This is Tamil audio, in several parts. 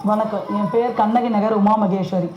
வணக்கம். என் பெயர் கண்ணகி நகர் உமா மகேஸ்வரி.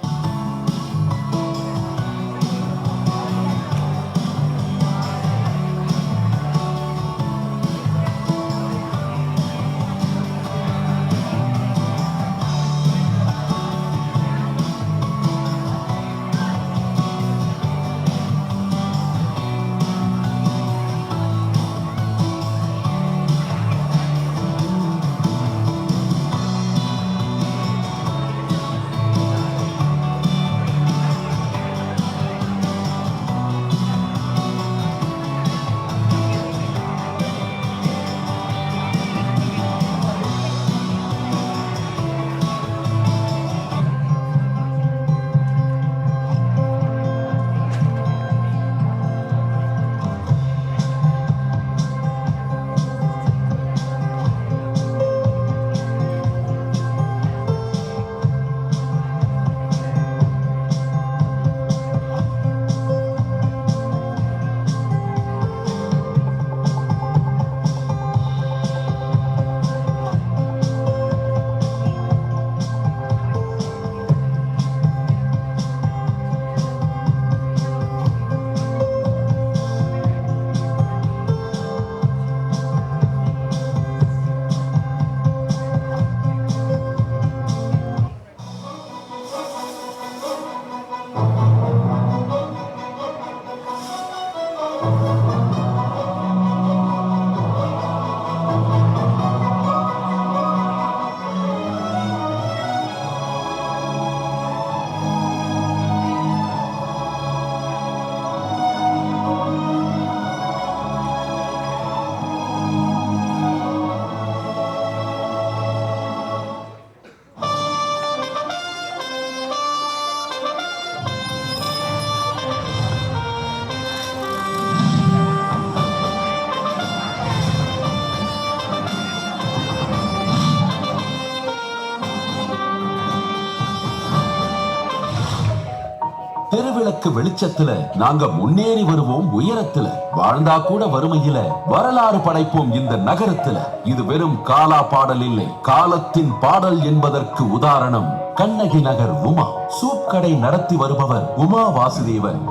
தெருவிளக்கு வெளிச்சத்துல நாங்க முன்னேறி வருவோம் உயரத்துல, வாழ்ந்தா கூட வறுமையில வரலாறு படைப்போம் இந்த நகரத்துல. இது வெறும் காலா பாடல் இல்லை, காலத்தின் பாடல் என்பதற்கு உதாரணம் கண்ணகி நகர் உமா. சூப் கடை நடத்தி வருபவர் உமா வாசுதேவன்.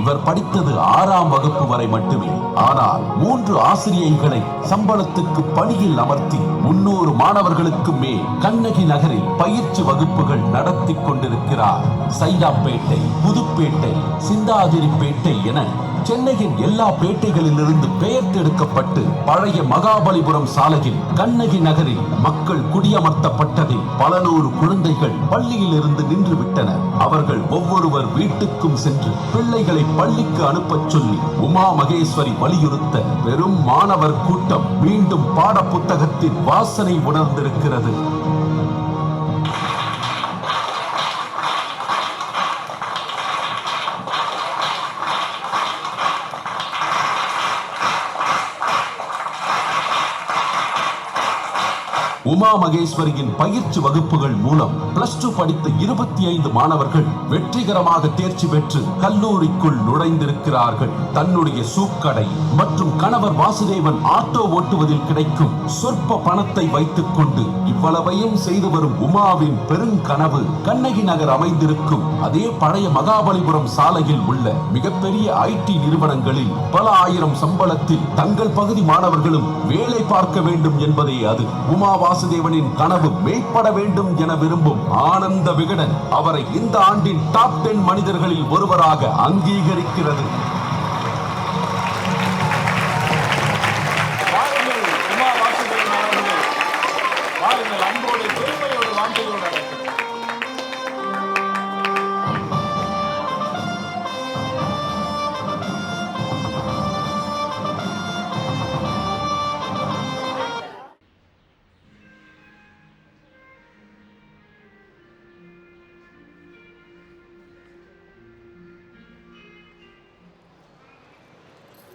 இவர் படித்தது 6ஆம் வகுப்பு வரை மட்டுமே. ஆனால் 3 ஆசிரியைகளை சம்பளத்துக்கு பணியில் அமர்த்தி 300 மாணவர்களுக்கு மேல் கண்ணகி நகரில் பயிற்சி வகுப்புகள் நடத்தி கொண்டிருக்கிறார். சைதாப்பேட்டை, புதுப்பேட்டை, சிந்தாதிரிப்பேட்டை என சென்னையின் எல்லா பேட்டைகளிலிருந்து பெயர்த்தெடுக்கப்பட்டு பழைய மகாபலிபுரம் சாலையில் கண்ணகி நகரில் மக்கள் குடியமர்த்தப்பட்டதில் பல நூறு குழந்தைகள் பள்ளியில் இருந்து நின்று விட்டனர். அவர்கள் ஒவ்வொருவர் வீட்டுக்கும் சென்று பிள்ளைகளை பள்ளிக்கு அனுப்பச் சொல்லி உமா மகேஸ்வரி வலியுறுத்த பெரும் மாணவர் கூட்டம் மீண்டும் பாட புத்தகத்தின் வாசனை உணர்ந்திருக்கிறது. உமா மகேஸ்வரியின் பயிற்சி வகுப்புகள் மூலம் +2 படித்த 25 மாணவர்கள் வெற்றிகரமாக தேர்ச்சி பெற்று கல்லூரிக்குள் நுழைந்திருக்கிறார்கள். தன்னுடைய சூக்கடை மற்றும் கணவர் வாசுதேவன் ஆட்டோ ஓட்டுவதில் கிடைக்கும் சொற்ப பணத்தை வைத்துக் கொண்டு இவ்வளவையும் செய்து வரும் உமாவின் பெருங்கனவு கண்ணகி நகர் அமைந்திருக்கும் அதே பழைய மகாபலிபுரம் சாலையில் உள்ள மிகப்பெரிய IT நிறுவனங்களில் பல ஆயிரம் சம்பளத்தில் தங்கள் பகுதி மாணவர்களும் வேலை பார்க்க வேண்டும் என்பதே அது. உமா வாசுதேவனின் கனவு மெய்ப்பட வேண்டும் என விரும்பும் ஆனந்த விகடன் அவரை இந்த ஆண்டின் டாப் 10 மனிதர்களில் ஒருவராக அங்கீகரிக்கிறது.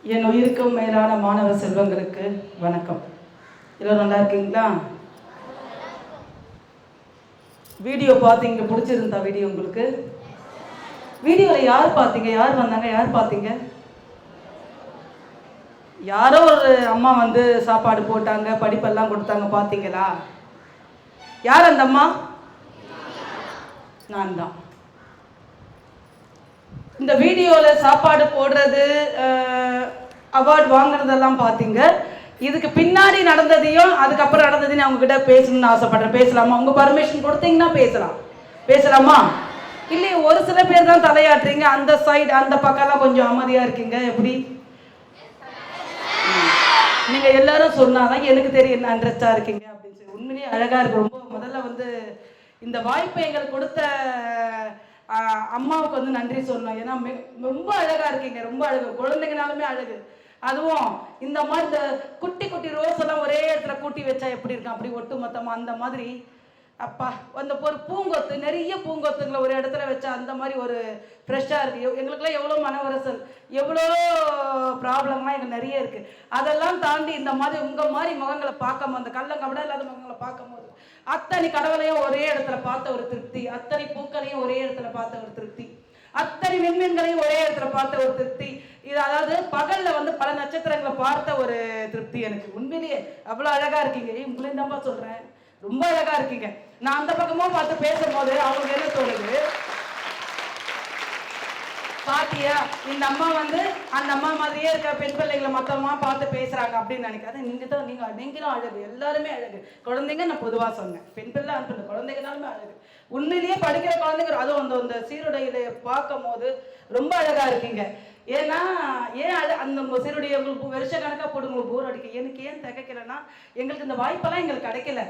என் உயிருக்கும் மேலான மாணவ செல்வங்களுக்கு வணக்கம். எல்லோரும் நல்லா இருக்கீங்களா? வீடியோ பார்த்தீங்க, பிடிச்சிருந்தா வீடியோ உங்களுக்கு? வீடியோவில் யார் பார்த்தீங்க? யார் வந்தாங்க? யார் பார்த்தீங்க? யாரோ ஒரு அம்மா வந்து சாப்பாடு போட்டாங்க, படிப்பெல்லாம் கொடுத்தாங்க, பார்த்தீங்களா? யார் அந்த அம்மா? நான் தான். இந்த வீடியோவில் சாப்பாடு போடுறது, அவார்டு வாங்குறதெல்லாம் பார்த்தீங்க. இதுக்கு பின்னாடி நடந்ததையும் அதுக்கப்புறம் நடந்ததையும் அவங்க கிட்ட பேசணும்னு ஆசைப்படுறேன். பேசலாமா? உங்க பர்மிஷன் கொடுத்தீங்கன்னா பேசலாம். பேசலாமா? இல்லையே, ஒரு சில பேர் தான் தலையாட்டுறீங்க. அந்த சைடு, அந்த பக்கம்லாம் கொஞ்சம் அமைதியா இருக்கீங்க. எப்படி? நீங்க எல்லாரும் சொன்னாதான் எனக்கு தெரியும் என்ன இன்ட்ரெஸ்டா இருக்கீங்க அப்படின்னு சொல்லி. உண்மையிலேயே அழகா இருக்கு. ரொம்ப முதல்ல வந்து இந்த வாய்ப்பை எங்களுக்கு கொடுத்த அம்மாவுக்கு வந்து நன்றி சொல்லணும். ஏன்னா ரொம்ப அழகா இருக்கீங்க, ரொம்ப அழகு. குழந்தைங்கனாலுமே அழகு. அதுவும் இந்த மாதிரி இந்த குட்டி குட்டி ரோஸ் எல்லாம் ஒரே இடத்துல கூட்டி வச்சா எப்படி இருக்கும், அப்படி ஒட்டு மொத்தமா அந்த மாதிரி. அப்பா, அந்த ஒரு பூங்கொத்து, நிறைய பூங்கொத்துங்களை ஒரு இடத்துல வச்சா அந்த மாதிரி ஒரு ஃப்ரெஷ்ஷாக இருக்குது. எங்களுக்குலாம் எவ்வளோ மன உரசல், எவ்வளோ ப்ராப்ளம்லாம் எங்களுக்கு நிறைய இருக்குது. அதெல்லாம் தாண்டி இந்த மாதிரி உங்கள் மாதிரி முகங்களை பார்க்கும், அந்த கள்ளங்கபடம் இல்லாத முகங்களை பார்க்கும் போது அத்தனை கடவுளையும் ஒரே இடத்துல பார்த்த ஒரு திருப்தி, அத்தனை பூக்களையும் ஒரே இடத்துல பார்த்த ஒரு திருப்தி, அத்தனை விண்மீன்களையும் ஒரே இடத்துல பார்த்த ஒரு திருப்தி. இது அதாவது பகல்ல வந்து பல நட்சத்திரங்களை பார்த்த ஒரு திருப்தி எனக்கு. உண்மையிலேயே அவ்வளோ அழகா இருக்கீங்க. உங்களையும் தான்ப்பா சொல்றேன், ரொம்ப அழகா இருக்கீங்க. நான் அந்த பக்கமும் பார்த்து பேசும்போது அவங்களுக்கு என்ன தோணுது, பாத்தியா இந்த அம்மா வந்து அந்த அம்மா மாதிரியே இருக்க பெண் பிள்ளைகளை மொத்தமா பார்த்து பேசுறாங்க அப்படின்னு நினைக்காது. நீங்களும் அழகு, எல்லாருமே அழகு. குழந்தைங்க நான் பொதுவா சொன்னேன், பெண் பிள்ளை அனுப்புன குழந்தைங்கனாலுமே அழகு. உண்மையிலேயே படிக்கிற குழந்தைங்க, அதுவும் அந்த சீருடையில பார்க்கும் போது ரொம்ப அழகா இருக்கீங்க. ஏன்னா அந்த சீருடைய உங்களுக்கு வருஷ கணக்கா போட்டு உங்களுக்கு போர் அடிக்க. எனக்கு ஏன் திகைக்கலைன்னா, எங்களுக்கு இந்த வாய்ப்பெல்லாம் எங்களுக்கு கிடைக்கல.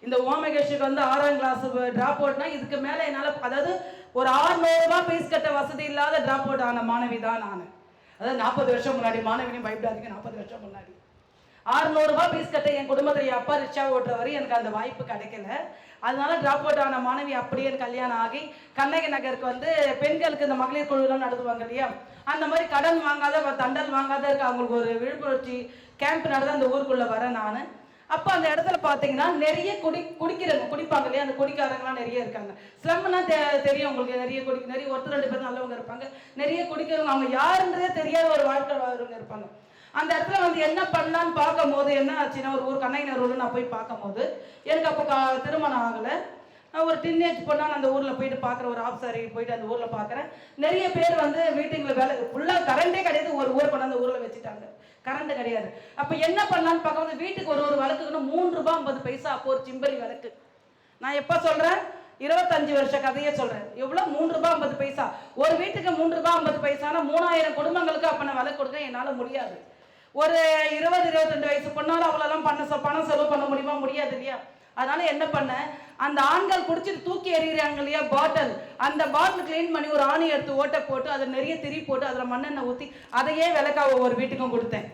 இந்த உமாமகேஷுக்கு வந்து 6ஆம் கிளாஸ் டிராப் அவுட்னா இதுக்கு மேலே என்னால், அதாவது ஒரு 600 ரூபாய் ஃபீஸ் கட்ட வசதி இல்லாத டிராப் அவுட் ஆன மாணவி தான் நான். அதாவது 40 வருஷம் முன்னாடி, மாணவினையும் பயப்படாதீங்க, 40 வருஷம் முன்னாடி 600 ரூபாய் ஃபீஸ் கட்ட என் குடும்பத்தில் அப்பா ரிக்ஷா ஓட்டுற வரை எனக்கு அந்த வாய்ப்பு கிடைக்கல. அதனால டிராப் அவுட் ஆன மாணவி அப்படியே கல்யாணம் ஆகி கண்ணகி நகருக்கு வந்து பெண்களுக்கு இந்த மகளிர் குழுலாம் நடத்துவாங்க இல்லையா, அந்த மாதிரி கடன் வாங்காத, தண்டல் வாங்காத இருக்க அவங்களுக்கு ஒரு விழிப்புணர்ச்சி கேம்ப் நடந்த அந்த ஊருக்குள்ளே வரேன் நான். அப்போ அந்த இடத்துல பார்த்தீங்கன்னா நிறைய குடிப்பாங்க இல்லையா, அந்த குடிக்காரங்களாம் நிறைய இருக்காங்க. ஸ்லம்னா தெரியும் உங்களுக்கு, நிறைய ஒருத்தர் 2 பேர் நல்லவங்க இருப்பாங்க, நிறைய குடிக்கிறவங்க, அவங்க யாருன்றதே தெரியாத ஒரு வாழ்க்கை வாழ்றவங்க இருப்பாங்க. அந்த இடத்துல வந்து என்ன பண்ணலான்னு பார்க்கும் போது என்ன ஆச்சுன்னா, ஒரு ஊர் கண்ணகினர் ஊரில் நான் போய் பார்க்கும் போது எனக்கு அப்போ திருமணம் ஆகலை. ஒரு டீனேஜ் பொண்ணா அந்த ஊரில் போயிட்டு பார்க்குற, ஒரு ஆஃபீஸரை போயிட்டு அந்த ஊரில் பார்க்குறேன். நிறைய பேர் வந்து மீட்டிங்கில் வேலை, ஃபுல்லாக கரண்டே கிடையாது, ஒரு ஊர் கொண்டு அந்த ஊரில் வச்சுட்டாங்க, கரண்ட் கிடையாது. அப்போ என்ன பண்ணலான்னு பார்க்கும்போது வீட்டுக்கு ஒரு வழக்குக்குன்னு 3 ரூபாய் 50 பைசா. அப்போ ஒரு சிம்பலி வழக்கு, நான் எப்போ சொல்கிறேன், 25 வருஷ கதையே சொல்கிறேன். எவ்வளோ? 3 ரூபாய் 50 பைசா. ஒரு வீட்டுக்கு 3 ரூபாய் 50 பைசானா 3000 குடும்பங்களுக்கு அப்போ நான் வழக்கு கொடுக்க என்னால் முடியாது. ஒரு 20-22 வயசு பொண்ணால் அவ்வளோலாம் பணம் செலவு பண்ண முடியுமா? முடியாது இல்லையா. அதனால என்ன பண்ண, அந்த ஆண்கள் குடிச்சிட்டு தூக்கி எறிகிறாங்க இல்லையா பாட்டில், அந்த பாட்டில் கிளீன் பண்ணி ஒரு ஆணி எடுத்து ஓட்டை போட்டு அதில் நிறைய திரி போட்டு அதில் மண்ணெண்ணெய் ஊற்றி அதையே விளக்கா ஒவ்வொரு வீட்டுக்கும் கொடுத்தேன்.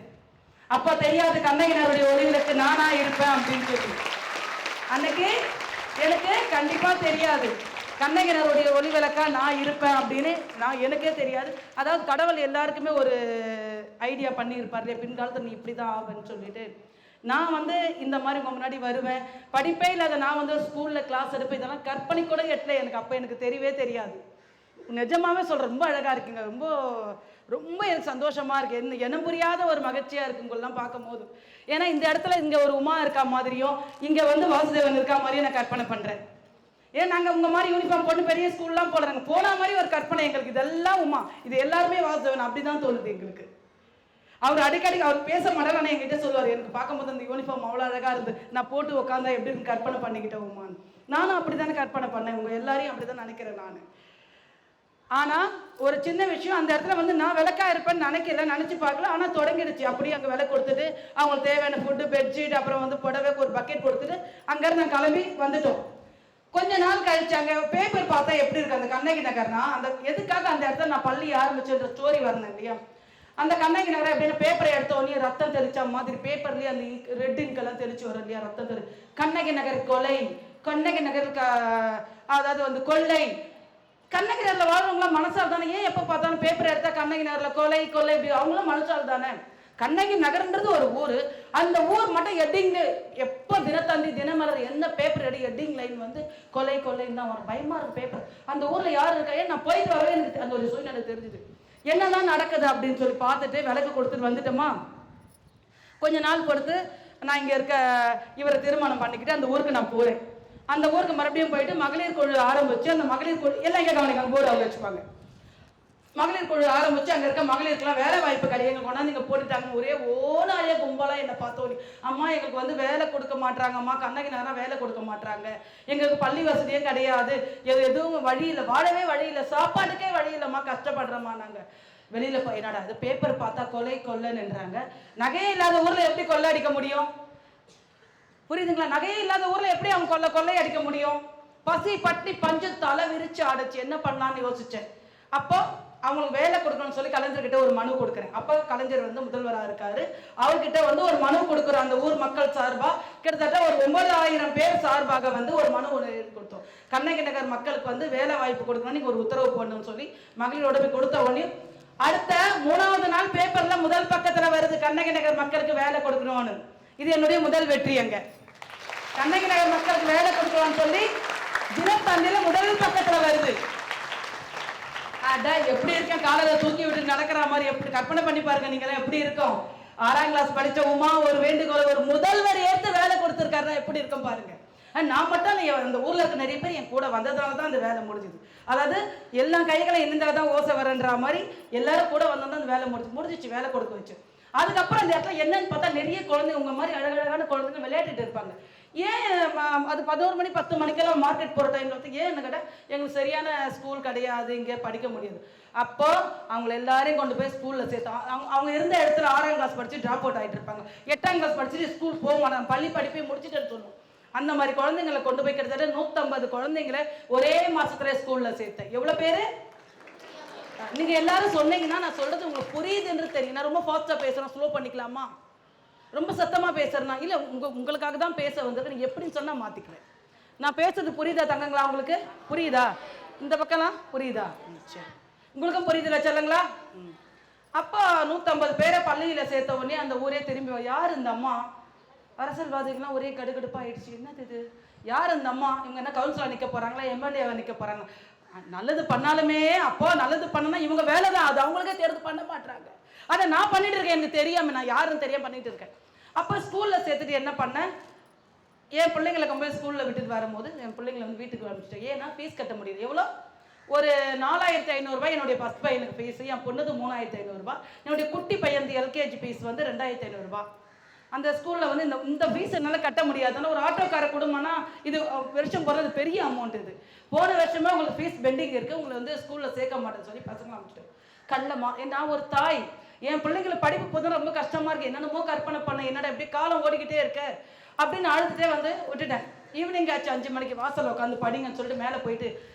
அப்போ தெரியாது கண்ணகினருடைய ஒளிவிளக்கு நானா இருப்பேன் அப்படின்னு சொல்லி. அன்னைக்கு எனக்கு கண்டிப்பா தெரியாது கண்ணகினருடைய ஒளிவிளக்கா நான் இருப்பேன் அப்படின்னு. எனக்கே தெரியாது. அதாவது கடவுள் எல்லாருக்குமே ஒரு ஐடியா பண்ணியிருப்பார் இல்லையா, பின்காலத்தில் நீ இப்படி தான் ஆகுன்னு சொல்லிட்டு. நான் வந்து இந்த மாதிரி உங்க முன்னாடி வருவேன், படிப்பே இல்லாத நான் வந்து ஸ்கூலில் கிளாஸ் எடுப்பேன், இதெல்லாம் கற்பனை கூட எட்டல எனக்கு. அப்போ எனக்கு தெரியவே தெரியாது. நிஜமாவே சொல்கிறேன், ரொம்ப அழகாக இருக்குங்க, ரொம்ப ரொம்ப எனக்கு சந்தோஷமாக இருக்குது. என்ன புரியாத ஒரு மகிழ்ச்சியாக இருக்குது உங்களெல்லாம் பார்க்கும் போது. ஏன்னா இந்த இடத்துல இங்கே ஒரு உமா இருக்கா மாதிரியும் இங்கே வந்து வாசுதேவன் இருக்கா மாதிரியும் நான் கற்பனை பண்ணுறேன். ஏன் நாங்கள் உங்கள் மாதிரி யூனிஃபார்ம் போட்டு பெரிய ஸ்கூல்லாம் போடுறாங்க, போன மாதிரி ஒரு கற்பனை எங்களுக்கு. இதெல்லாம் உமா, இது எல்லாருமே வாசுதேவன் அப்படி தான் தோணுது எங்களுக்கு. அவர் அடிக்கடி அவர் பேச மாட்டார், ஆனால் என்கிட்ட சொல்லுவார், எனக்கு பார்க்கும்போது அந்த யூனிஃபார்ம் அவ்வளோ அழகாக இருந்து நான் போட்டு உட்காந்தா எப்படி இருக்கு கற்பனை பண்ணிக்கிட்டேன் உமான்னு. நானும் அப்படி தானே கற்பனை பண்ணேன், உங்கள் எல்லாரையும் அப்படி தான் நினைக்கிறேன் நான். ஆனால் ஒரு சின்ன விஷயம், அந்த இடத்துல வந்து நான் விளக்கா இருப்பேன்னு நினச்சி பார்க்கல. ஆனால் தொடங்கிடுச்சு. அப்படியே அங்கே விலை கொடுத்துட்டு அவங்களுக்கு தேவையான ஃபுட்டு, பெட்ஷீட், அப்புறம் வந்து புடவைக்கு ஒரு பக்கெட் கொடுத்துட்டு அங்கேருந்து நான் கிளம்பி வந்துட்டோம். கொஞ்ச நாள் கழிச்சு அங்கே பேப்பர் பார்த்தா எப்படி இருக்கு அந்த கண்ணகி நகர்னா, அந்த எதுக்காக அந்த இடத்துல நான் பள்ளி ஆரம்பிச்சுன்ற ஸ்டோரி வரணும் இல்லையா. அந்த கண்ணகி நகர் அப்படின்னு பேப்பரை எடுத்தோடனே ரத்தம் தெளிச்ச மாதிரி பேப்பர்லேயே அந்த ரெட் இங்கெல்லாம் தெளிச்சு வரும் இல்லையா, ரத்தம் தெளி. கண்ணகி நகர் கொலை, கண்ணகி நகர் அதாவது வந்து கொள்ளை. கண்ணகி நகரில் வாழ்றவங்களாம் மனசால் தானே. ஏன் எப்போ பார்த்தாலும் பேப்பர் எடுத்தா கண்ணகி நகரில் கொலை கொலை இப்படி, அவங்களும் மனசால் தானே. கண்ணகி நகர்ன்றது ஒரு ஊர். அந்த ஊர் மட்டும் ஹெட்டிங் எப்போ தினத்தந்தி தினமலர் என்ன பேப்பர் எடி ஹெட்டிங் லைன் வந்து கொலை கொலைன்னு தான் வரும். பயமா இருக்கு பேப்பர். அந்த ஊர்ல யார் இருக்கா? நான் போயிட்டு வரவே எனக்கு அந்த ஒரு சூழ்நிலை தெரிஞ்சுது. என்னதான் நடக்குது அப்படின்னு சொல்லி பார்த்துட்டு விளக்கு கொடுத்துட்டு வந்துட்டோமா. கொஞ்ச நாள் பொறுத்து நான் இங்க இருக்க இவரை திருமணம் பண்ணிக்கிட்டு அந்த ஊருக்கு நான் போறேன். அந்த ஊருக்கு மறுபடியும் போயிட்டு மகளிர் குழு ஆரம்பிச்சு அந்த மகளிர் குழு எல்லாம் இங்கே கவனிக்காங்க, போர்டு அவங்க வச்சுப்பாங்க. மகளிர் குழு ஆரம்பிச்சு அங்க இருக்க மகளிருக்கெல்லாம் வேலை வாய்ப்பு கிடையாது. எங்க கொண்டாந்து இங்க போட்டுட்டாங்க. ஒரே ஓனாய கும்பலா என்னை பார்த்தோன்னே, அம்மா எங்களுக்கு வந்து வேலை கொடுக்க மாட்டாங்கம்மா, கண்ணகி நகரம் வேலை கொடுக்க மாட்டாங்க, எங்களுக்கு பள்ளி வசதியே கிடையாது, எதுவும் வழி இல்லை, வாழவே வழி இல்லை, சாப்பாட்டுக்கே வழி இல்லைம்மா, கஷ்டப்படுறோம்மா. நாங்க வெளியில போய் என்னடா அது பேப்பர் பார்த்தா கொலை கொள்ளைன்றாங்க. நகையே இல்லாத ஊர்ல எப்படி கொள்ளை அடிக்க முடியும்? புரியுதுங்களா? நகையே இல்லாத ஊர்ல எப்படி அவங்க கொள்ளை அடிக்க முடியும்? பசி பட்டி பஞ்சு தலை விரிச்சு ஆடுச்சு. என்ன பண்ணலான்னு யோசிச்சேன். அப்போ அவங்களுக்கு வேலை கொடுக்கணும்னு சொல்லி கலைஞர்கிட்ட ஒரு மனு கொடுக்குறேன். அப்போ கலைஞர் வந்து முதல்வராக இருக்காரு. அவர்கிட்ட வந்து ஒரு மனு கொடுக்குறோம். அந்த ஊர் மக்கள் சார்பா கிட்டத்தட்ட ஒரு 9000 பேர் சார்பாக வந்து ஒரு மனு கொடுத்தோம். கண்ணகி நகர் மக்களுக்கு வந்து வேலை வாய்ப்பு கொடுக்கணும், நீங்க ஒரு உத்தரவு போடணும்னு சொல்லி மகளிரோட போய் கொடுத்த உடனே அடுத்த 3வது நாள் பேப்பர்ல முதல் பக்கத்துல வருது, கண்ணகி நகர் மக்களுக்கு வேலை கொடுக்கணும்னு. இது என்னுடைய முதல் வெற்றி. அங்க கண்ணகி நகர் மக்களுக்கு வேலை கொடுக்கணும்னு சொல்லி தினத்தந்தில முதல் பக்கத்துல வருது. அதான் எப்படி இருக்கேன், காலையில தூக்கி விட்டு நடக்கிற மாதிரி எப்படி கற்பனை பண்ணி பாருங்க நீங்களாம் எப்படி இருக்கும். 6ஆம் கிளாஸ் படிச்ச உமா ஒரு வேண்டுகோள் ஒரு முதல்வர் ஏற்று வேலை கொடுத்துருக்காருன்னா எப்படி இருக்கும் பாருங்க. நான் மட்டும் அந்த ஊர்ல இருக்க நிறைய பேர் என் கூட வந்ததால தான் அந்த வேலை முடிஞ்சுது. அதாவது எல்லா கைகளை இணைந்தாதான் ஓசை வரன்ற மாதிரி எல்லாரும் கூட வந்தா அந்த வேலை முடிஞ்சிச்சு, வேலை கொடுக்க வச்சு. அதுக்கப்புறம் அந்த இடத்துல என்னன்னு பார்த்தா நிறைய குழந்தைங்க உங்க மாதிரி அழகழகான குழந்தைங்க விளையாடிட்டு இருப்பாங்க. ஏன் அது 11 மணி 10 மணிக்கெல்லாம் மார்க்கெட் போகிற டைம்ல வந்து ஏன் என்ன கேட்டால் எங்களுக்கு சரியான ஸ்கூல் கிடையாது, இங்கே படிக்க முடியாது. அப்போ அவங்கள எல்லாரையும் கொண்டு போய் ஸ்கூலில் சேர்த்தோம். அவங்க இருந்த இடத்துல 6ஆம் கிளாஸ் படிச்சு ட்ராப் அவுட் ஆகிட்டு இருப்பாங்க, 8ஆம் கிளாஸ் படிச்சுட்டு ஸ்கூல் போக மாட்டாங்க, பள்ளி படிப்பை முடிச்சுட்டு சொல்லுவோம். அந்த மாதிரி குழந்தைங்களை கொண்டு போய் கிட்டத்தட்ட 150 குழந்தைங்களை ஒரே மாசத்துல ஸ்கூல்ல சேர்த்தேன். எவ்வளவு பேரு? நீங்க எல்லாரும் சொன்னீங்கன்னா நான் சொல்றது உங்களுக்கு புரியுது என்று தெரியும். நான் ரொம்ப ஃபாஸ்டா பேசுறேன், ஸ்லோ பண்ணிக்கலாமா? ரொம்ப சத்தமா பேசுறேன்னா இல்ல உங்களுக்காக தான் பேச வந்தது. நீங்க எப்படின்னு சொன்னா மாத்திக்கிறேன். நான் பேசுறது புரியுதா தங்கங்களா? உங்களுக்கு புரியுதா? இந்த பக்கம்லாம் புரியுதா? சரி, உங்களுக்கும் புரியுதுல சொல்லுங்களா? அப்போ 150 பேரை பள்ளியில சேர்த்த உடனே அந்த ஊரே திரும்பி யார் இந்த அம்மா? அரசியல்வாதிகள்லாம் ஒரே கடுகடுப்பா ஆயிடுச்சு. என்னது இது? யார் இந்த அம்மா? இவங்க என்ன கவுன்சிலர் நிற்க போறாங்களா, எம்எல்ஏவா நிற்க போறாங்க? நல்லது பண்ணாலுமே அப்போ நல்லது பண்ணனா இவங்க வேலை தான், அது அவங்களுக்கே தேர்வு பண்ண மாட்டாங்க. அதை நான் பண்ணிட்டு இருக்கேன், எனக்கு தெரியாம, நான் யாரும் தெரியாம பண்ணிட்டு இருக்கேன். அப்போ ஸ்கூல்ல சேர்த்துட்டு என்ன பண்ணேன், என் பிள்ளைங்களை கொண்டு போய் ஸ்கூல்ல விட்டுட்டு வரும்போது என் பிள்ளைங்களை வந்து வீட்டுக்கு அனுப்பிச்சிட்டேன். ஏன்னா ஃபீஸ் கட்ட முடியுது. எவ்வளோ? ஒரு 4500 ரூபாய் என்னுடைய ஃபர்ஸ்ட் பையனுக்கு ஃபீஸ், என் பொண்ணுது 3500 ரூபாய், என்னுடைய குட்டி பையன் எல்கேஜி ஃபீஸ் வந்து 2500 ரூபாய். அந்த ஸ்கூல்ல வந்து இந்த ஃபீஸ் என்னால் கட்ட முடியாதுன்னா ஒரு ஆட்டோக்கார குடும்பம்னா இது வருஷம் போகிறது பெரிய அமௌண்ட். இது போன வருஷமே உங்களுக்கு ஃபீஸ் பெண்டிங் இருக்குது, உங்களை வந்து ஸ்கூலில் சேர்க்க மாட்டேன்னு சொல்லி பசங்களை அமைச்சிட்டு கல்லமா. நான் ஒரு தாய், என் பிள்ளைங்களை படிப்பு போதும் ரொம்ப கஷ்டமா இருக்கு, என்னென்னமோ கற்பனை பண்ண, என்னடா இப்படி காலம் ஓடிக்கிட்டே இருக்க அப்படின்னு அழுதுட்டே வந்து விட்டுட்டேன். ஈவினிங் ஆச்சு, 5 மணிக்கு வாசல் உட்காந்து படிங்கன்னு சொல்லிட்டு மேலே போயிட்டு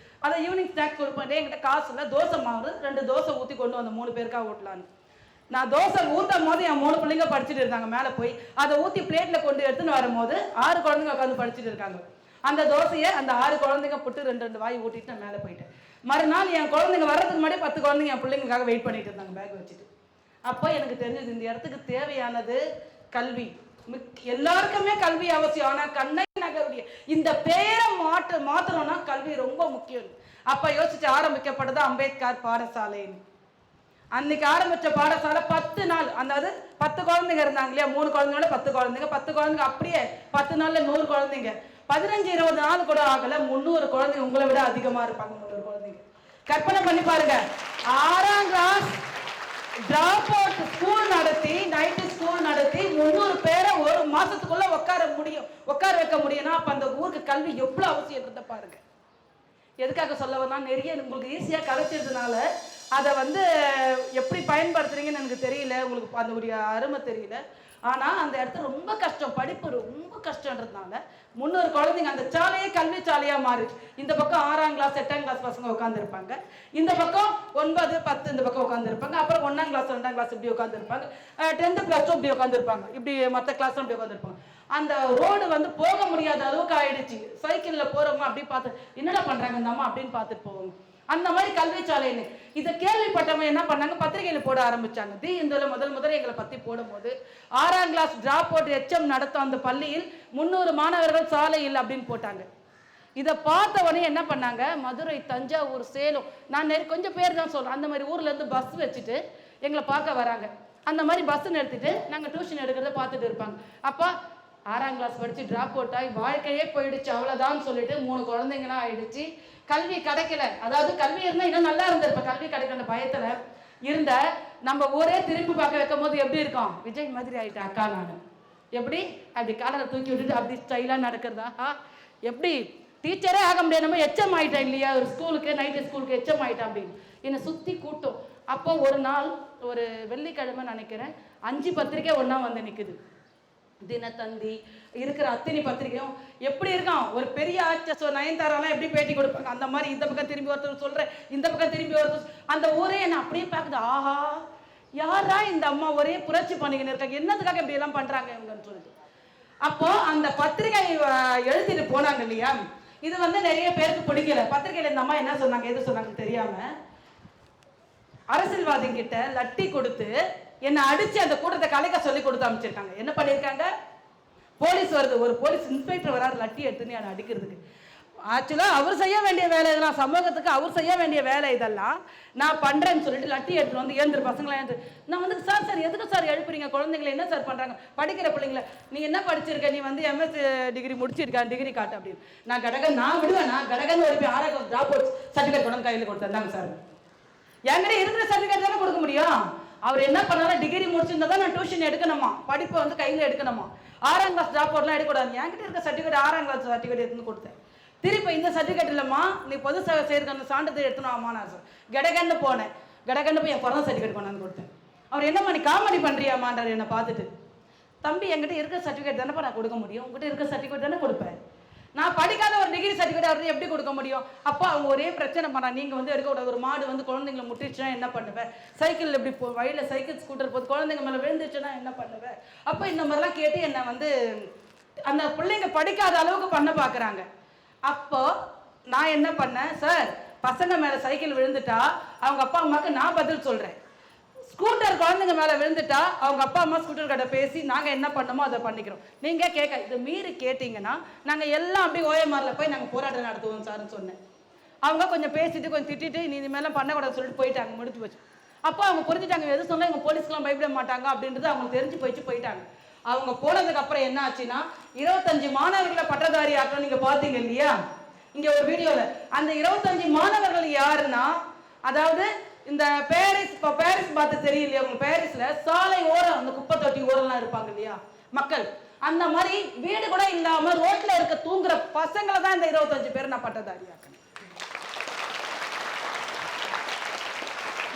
அதை ஈவினிங் ஸ்நாக்ஸ் கொடுப்பேன். என்கிட்ட காசு இல்லை, தோசை மாவு 2 தோசை ஊற்றி கொண்டு வந்த 3 பேருக்காக ஊட்டலான்னு. நான் தோசை ஊற்றும் போது என் 3 பிள்ளைங்க படிச்சுட்டு இருந்தாங்க. மேலே போய் அதை ஊற்றி பிளேட்டில் கொண்டு எடுத்துன்னு வரும்போது 6 குழந்தைங்க உட்காந்து படிச்சுட்டு இருக்காங்க. அந்த தோசையை அந்த 6 குழந்தைங்க புட்டு 2 வாய் ஊட்டிட்டு நான் மேலே போயிட்டேன். மறுநாள் என் குழந்தைங்க வர்றதுக்கு முன்னாடி 10 குழந்தைங்க என் பிள்ளைங்களுக்காக வெயிட் பண்ணிட்டு இருந்தாங்க பேக் வச்சுட்டு. அப்போ எனக்கு தெரிஞ்சது இந்த இடத்துக்கு தேவையானது கல்வி. எல்லாருக்குமே கல்வி அவசியம். ஆனால் கண்ணகி நகருடைய இந்த பேரை மாற்றணும்னா கல்வி ரொம்ப முக்கியம். அப்போ யோசிச்சு ஆரம்பிக்கப்பட்டது அம்பேத்கர் பாடசாலைன்னு. அன்னைக்கு ஆரம்பிச்ச பாடசாலை 10 நாள், அதாவது 10 குழந்தைங்க இருந்தாங்க இல்லையா, 3 குழந்தைங்களோட 10 குழந்தைங்க, 10 குழந்தைங்க அப்படியே 10 நாள்ல 100 குழந்தைங்க. 15-20 நாள் கூட ஆகல, 300 குழந்தைங்க. உங்களை விட அதிகமா இருப்பாங்க 300 குழந்தைங்க. கற்பனை பண்ணி பாருங்க. 6ஆம் கிளாஸ் டிராப் அவுட் ஸ்கூல் நடத்தி, நைட்டு ஸ்கூல் நடத்தி 300 பேரை ஒரு மாசத்துக்குள்ள உட்கார வைக்க முடியும்னா அப்ப அந்த ஊருக்கு கல்வி எவ்வளவு அவசியம் இருந்த பாருங்க. எதுக்காக சொல்ல வரனா, நிறைய உங்களுக்கு ஈஸியாக கிடைச்சதுனால அதை வந்து எப்படி பயன்படுத்துறீங்கன்னு எனக்கு தெரியல, உங்களுக்கு அந்த ஒரு அருமை தெரியல. ஆனால் அந்த இடத்துல ரொம்ப கஷ்டம், படிப்பு ரொம்ப கஷ்டன்றதுனால 300 குழந்தைங்க அந்த சாலையே கல்வி சாலையாக மாறிச்சு. இந்த பக்கம் 6ஆம் கிளாஸ் 8ஆம் கிளாஸ் பசங்க உட்காந்துருப்பாங்க, இந்த பக்கம் 9, 10 இந்த பக்கம் உட்காந்துருப்பாங்க, அப்புறம் 1ஆம் கிளாஸ் 2ஆம் கிளாஸ் இப்படி உட்காந்துருப்பாங்க, 10th கிளாஸும் இப்படி உட்காந்துருப்பாங்க, இப்படி மற்ற கிளாஸும் இப்படி உட்காந்துருப்பாங்க. அந்த ரோடு வந்து போக முடியாத அளவுக்கு ஆயிடுச்சு. சைக்கிளில் போகிறவங்க அப்படி பார்த்து என்னடா பண்ணுறாங்க இந்த அம்மா அப்படின்னு பார்த்துட்டு போவாங்க. அந்த மாதிரி கல்வி சாலைன்னு இதை கேள்விப்பட்டவங்க என்ன பண்ணாங்க, பத்திரிகையில போட ஆரம்பிச்சாங்க. தி இந்துல முதல் எங்களை பத்தி போடும்போது 6ஆம் கிளாஸ் டிராப் அவுட் எச்எம் நடத்தும் அந்த பள்ளியில் 300 மாணவர்கள் சாலையில் அப்படின்னு போட்டாங்க. இதை பார்த்தவொடனே என்ன பண்ணாங்க, மதுரை, தஞ்சாவூர், சேலம், நான் கொஞ்சம் பேர் தான் சொல்றேன், அந்த மாதிரி ஊர்ல இருந்து பஸ் வச்சுட்டு எங்களை பார்க்க வராங்க. அந்த மாதிரி பஸ் நிறுத்திட்டு நாங்கள் டியூஷன் எடுக்கிறத பார்த்துட்டு இருப்பாங்க. அப்போ 6ஆம் கிளாஸ் படித்து ட்ராப் அவுட் ஆகி வாழ்க்கையே போயிடுச்சு அவ்வளோதான் சொல்லிட்டு 3 குழந்தைங்களாம் ஆயிடுச்சு. கல்வி கிடைக்கல, அதாவது கல்வி இருந்தால் இன்னும் நல்லா இருந்திருப்ப, கல்வி கிடைக்கிற பயத்தில் இருந்த நம்ம ஊரே திரும்பி பார்க்க வைக்கும் போது எப்படி இருக்கும், விஜய் மாதிரி ஆயிட்டேன் அக்கா நான். எப்படி அப்படி காலரை தூக்கி விட்டுட்டு அப்படி ஸ்டைலாக நடக்கிறதா, எப்படி டீச்சரே ஆக முடியாது, நம்ம எச்எம் ஆகிட்டேன் இல்லையா, ஒரு ஸ்கூலுக்கு நைட்டு ஸ்கூலுக்கு எச்எம் ஆகிட்டேன் அப்படின்னு என்னை சுற்றி கூட்டம். அப்போ ஒரு நாள் ஒரு வெள்ளிக்கிழமை நினைக்கிறேன் 5 பத்திரிக்கை ஒன்றா வந்து நிற்குது. தினத்தந்தி இருக்கிற அத்தனை பத்திரிக்கையும் எப்படி இருக்கான், ஒரு பெரிய ஆச்சர் நயன்தாராலாம் எப்படி பேட்டி கொடுப்பாங்க அந்த மாதிரி இந்த பக்கம் திரும்பி ஒருத்தர் சொல்கிறேன், இந்த பக்கம் திரும்பி ஒருத்தர், அந்த ஊரே என்னை அப்படியே பார்க்குது. ஆஹா, யாரா இந்த அம்மா ஒரே புரட்சி பண்ணிக்கின்னு இருக்காங்க, என்னதுக்காக இப்படி எல்லாம் பண்ணுறாங்க இவங்கன்னு சொல்லிட்டு. அப்போ அந்த பத்திரிகை எழுதிட்டு போனாங்க இல்லையா, இது வந்து நிறைய பேருக்கு பிடிக்கல. பத்திரிகையில் இந்த அம்மா என்ன சொன்னாங்க, எது சொன்னாங்க தெரியாம அரசியல்வாதிகிட்ட லட்டி கொடுத்து என்னை அடிச்சு அந்த கூட்டத்தை கலைக்க சொல்லி கொடுத்து அமைச்சிருக்காங்க. என்ன பண்ணியிருக்காங்க, போலீஸ் வருது, ஒரு போலீஸ் இன்ஸ்பெக்டர் வராது லட்டி எடுத்துன்னு என்னை அடிக்கிறதுக்கு. ஆக்சுவலாக அவர் செய்ய வேண்டிய வேலை இதெல்லாம், சமூகத்துக்கு அவர் செய்ய வேண்டிய வேலை இதெல்லாம் நான் பண்ணுறேன்னு சொல்லிட்டு லட்டி எடுத்துட்டு வந்து ஏந்திரு பசங்களா ஏந்து. நான் வந்து சார் எதுக்கு சார் எழுப்புறீங்க குழந்தைங்களை, என்ன சார் பண்ணுறாங்க, படிக்கிற பிள்ளைங்களை, நீ என்ன படிச்சிருக்க, நீ வந்து MS டிகிரி முடிச்சிருக்க, டிகிரி காட்டு அப்படின்னு. நான் கடகன் நான் விடுவேன், நான் கடகன் ஒரு 6ஆம் ட்ராப் அவுட் சர்டிஃபிகேட் கொண்டு கையில் கொடுத்தாங்க சார். என்கிட்ட இருக்கிற சர்டிஃபிகேட் தானே கொடுக்க முடியும். அவர் என்ன பண்ணாலும் டிகிரி முடிச்சிருந்தா தான் நான் டியூஷன் எடுக்கணுமா, படிப்பை வந்து கையில் எடுக்கணுமா, 6ஆம் கிளாஸ் ட்ராப் அவுட்லாம் எடுக்கக்கூடாது. என்கிட்ட இருக்க சர்டிஃபிகேட் 6ஆம் கிளாஸ் சர்டிஃபிகேட் எடுத்துன்னு கொடுத்தேன். திருப்பி இந்த சர்டிஃபிகேட் இல்லைம்மா, நீ பொது சேவை செய்யறதுக்கு சான்றிதழ் எடுத்துணும் ஆமா நான் சார் கடகன்னு போனேன். கடகன்னு போய் என் பிறந்த சர்டிஃபிகேட் கொண்டாந்து கொடுத்தேன். அவர் என்னம்மா நீ காமெடி பண்ணுறியாமான்றார் என்னை பார்த்துட்டு. தம்பி என்கிட்ட இருக்கிற சர்டிஃபிகேட் தானேப்பா நான் கொடுக்க முடியும், உங்ககிட்ட இருக்கிற சர்டிஃபிகேட் தானே கொடுப்பேன். நான் படிக்காத ஒரு டிகிரி சர்டிஃபிகேட் அவருக்கு எப்படி கொடுக்க முடியும். அப்போ அவங்க ஒரே பிரச்சனை பண்ணா, நீங்கள் வந்து எடுக்கக்கூடாது, ஒரு மாடு வந்து குழந்தைங்களை முட்டிச்சுன்னா என்ன பண்ணுவேன், சைக்கிள் இப்படி வழியில் சைக்கிள் ஸ்கூட்டர் போது குழந்தைங்க மேலே விழுந்துச்சுன்னா என்ன பண்ணுவேன். அப்போ இந்த மாதிரிலாம் கேட்டு என்னை வந்து அந்த பிள்ளைங்க படிக்காத அளவுக்கு பண்ண பார்க்குறாங்க. அப்போ நான் என்ன பண்ணேன், சார் பசங்க மேலே சைக்கிள் விழுந்துட்டா அவங்க அப்பா அம்மாவுக்கு நான் பதில் சொல்கிறேன், ஸ்கூட்டர் குழந்தைங்க மேலே விழுந்துட்டா அவங்க அப்பா அம்மா ஸ்கூட்டர் கிட்ட பேசி நாங்கள் என்ன பண்ணமோ அதை பண்ணிக்கிறோம். நீங்கள் கேட்க இதை மீறி கேட்டிங்கன்னா நாங்கள் எல்லாம் அப்படியே OMRல போய் நாங்கள் போராட்டம் நடத்துவோம் சார்ன்னு சொன்னேன். அவங்க கொஞ்சம் பேசிட்டு கொஞ்சம் திட்டிட்டு நீ இனிமேலாம் பண்ணக்கூடாது சொல்லிட்டு போயிட்டாங்க, முடிஞ்சு போச்சு. அப்போ அவங்க புரிஞ்சுட்டாங்க, எது சொன்னால் எங்கள் போலீஸ்க்கெலாம் பயப்பட மாட்டாங்க அப்படின்றது அவங்களுக்கு தெரிஞ்சு போயிட்டாங்க. அவங்க போனதுக்கு அப்புறம் என்ன ஆச்சுன்னா 25 மாணவர்களை பட்டதாரி ஆக்கணும். நீங்க பாத்தீங்க இல்லையா இங்க ஒரு வீடியோல, அந்த 25 மாணவர்கள் யாருன்னா, அதாவது இந்த பாரிஸ் பார்த்து தெரியலையா உங்களுக்கு, பாரிஸ்ல சாலை ஓரம் அந்த குப்பை தொட்டி ஓரம்லாம் இருப்பாங்க இல்லையா மக்கள், அந்த மாதிரி வீடு கூட இல்லாம ரோட்ல இருக்க தூங்குற பசங்களை தான் இந்த 25 பேர் நான் பட்டதாரி ஆக்கணும்.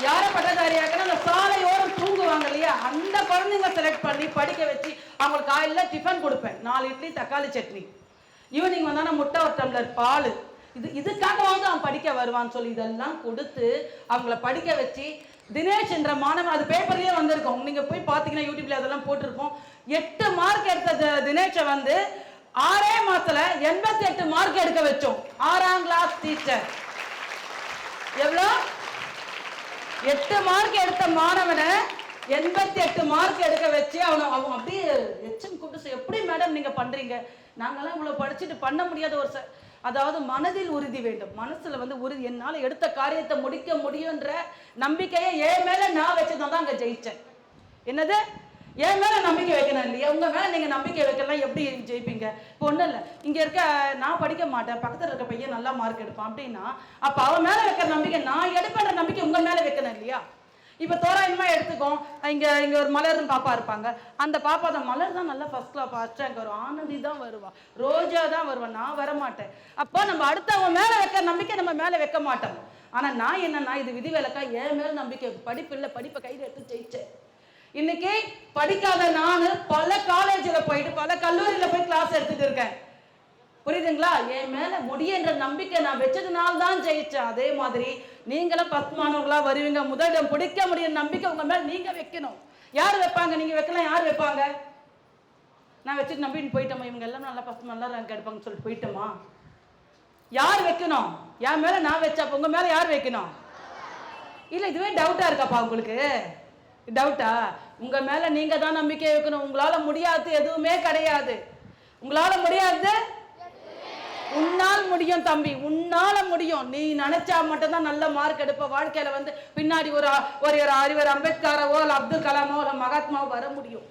யாரை பட்டதாரி ஆக்கணும், அந்த சாலை ஓரம் தூங்குவாங்க இல்லையா அந்த குழந்தைங்க செலக்ட் பண்ணி படிக்க வச்சு அவங்களுக்கு காலையில் டிஃபன் கொடுப்பேன், 4 இட்லி தக்காளி சட்னி, ஈவினிங் வந்தா முட்டை ஒரு டம்ளர் பால், இதுக்காக வந்து அவன் படிக்க வருவான்னு சொல்லி இதெல்லாம் கொடுத்து அவங்கள படிக்க வச்சு தினேஷ் என்ற மாணவன், அது பேப்பர்லயே வந்திருக்கோம், நீங்க போய் பார்த்தீங்கன்னா யூடியூப்ல அதெல்லாம் போட்டிருப்போம். 8 மார்க் எடுத்த தினேஷை வந்து 6 மாசத்துல 88 மார்க் எடுக்க வச்சோம். 6ஆம் கிளாஸ் டீச்சர் எவ்வளோ 8 மார்க் எடுத்த மாணவனை 88 மார்க் எடுக்க வச்சு அவங்க அப்படியே எச்சம் கூப்பிட்டு, எப்படி மேடம் நீங்க பண்றீங்க, நாங்கெல்லாம் இவ்வளவு படிச்சுட்டு பண்ண முடியாத ஒரு அதாவது மனதில் உறுதி வேண்டும், மனசுல வந்து உறுதி, என்னால எடுத்த காரியத்தை முடிக்க முடியும்ன்ற நம்பிக்கையை என் மேல நான் வச்சதான் அங்க ஜெயிச்சேன். என்னது என் மேல நம்பிக்கை வைக்கணும் இல்லையா, உங்க மேல நீங்க நம்பிக்கை வைக்கலாம், எப்படி ஜெயிப்பீங்க. இப்போ ஒண்ணும் இல்லை, இங்க இருக்க நான் படிக்க மாட்டேன், பக்கத்துல இருக்க பையன் நல்லா மார்க் எடுப்பான் அப்படின்னா அப்ப அவன் மேல வைக்கிற நம்பிக்கை நான் எடுப்பேன்ற நம்பிக்கை உங்க மேல வைக்கணும் இல்லையா. இப்போ தோராயமா எடுத்துக்கோ, இங்க ஒரு மலர்னு பாப்பா இருப்பாங்க, அந்த பாப்பா தான் மலர் தான் நல்லா ஃபர்ஸ்ட் கிளாஸ் ஃபர்ஸ்ட் ரேங்க் வரும், ஆனந்தி தான் வருவா, ரோஜா தான் வருவா, நான் வர மாட்டேன். அப்போ நம்ம அடுத்தவங்க மேல வைக்கிற நம்பிக்கை நம்ம மேல வைக்க மாட்டோம். ஆனா நான் என்னன்னா இது விதிவிலக்கா என் மேல நம்பிக்கை, படிப்பு இல்லை, படிப்பை கையில் எடுத்து ஜெயிச்சேன். இன்னைக்கு படிக்காத நான் பல காலேஜ்ல போயிட்டு பல கல்லூரியில போய் கிளாஸ் எடுத்துட்டு இருக்கேன், புரியுதுங்களா. என் மேல முடியுன்ற நம்பிக்கை நான் வச்சதுனால தான் ஜெயிச்சேன். அதே மாதிரி நீங்களும் 10 மாணவர்களா வருவீங்க, முதலிடம் பிடிக்க முடியும் நம்பிக்கை உங்க மேல நீங்க வைக்கணும். யார் வைப்பாங்க, நீங்க வைக்கலாம், யார் வைப்பாங்க. நான் வச்சுட்டு நம்பின்னு போயிட்டோமா, இவங்க எல்லாம் நல்லா 10 நல்லா ரேங்க் எடுப்பாங்கன்னு சொல்லிட்டு போயிட்டோமா. யார் வைக்கணும்? என் மேல நான் வச்சா உங்க மேல யார் வைக்கணும்? இல்ல இதுவே டவுட்டா இருக்காப்பா உங்களுக்கு? டவுட்டா? உங்க மேல நீங்க தான் நம்பிக்கை வைக்கணும். உங்களால முடியாது எதுவுமே கிடையாது. உங்களால முடியாது, உன்னால் முடியும் தம்பி, உன்னால முடியும். நீ நினைச்சா மட்டும்தான் நல்ல மார்க் எடுப்ப. வாழ்க்கையில வந்து பின்னாடி ஒரு அறிவர் அம்பேத்கரவோ இல்ல அப்துல் கலாமோ இல்ல மகாத்மாவோ வர முடியும்.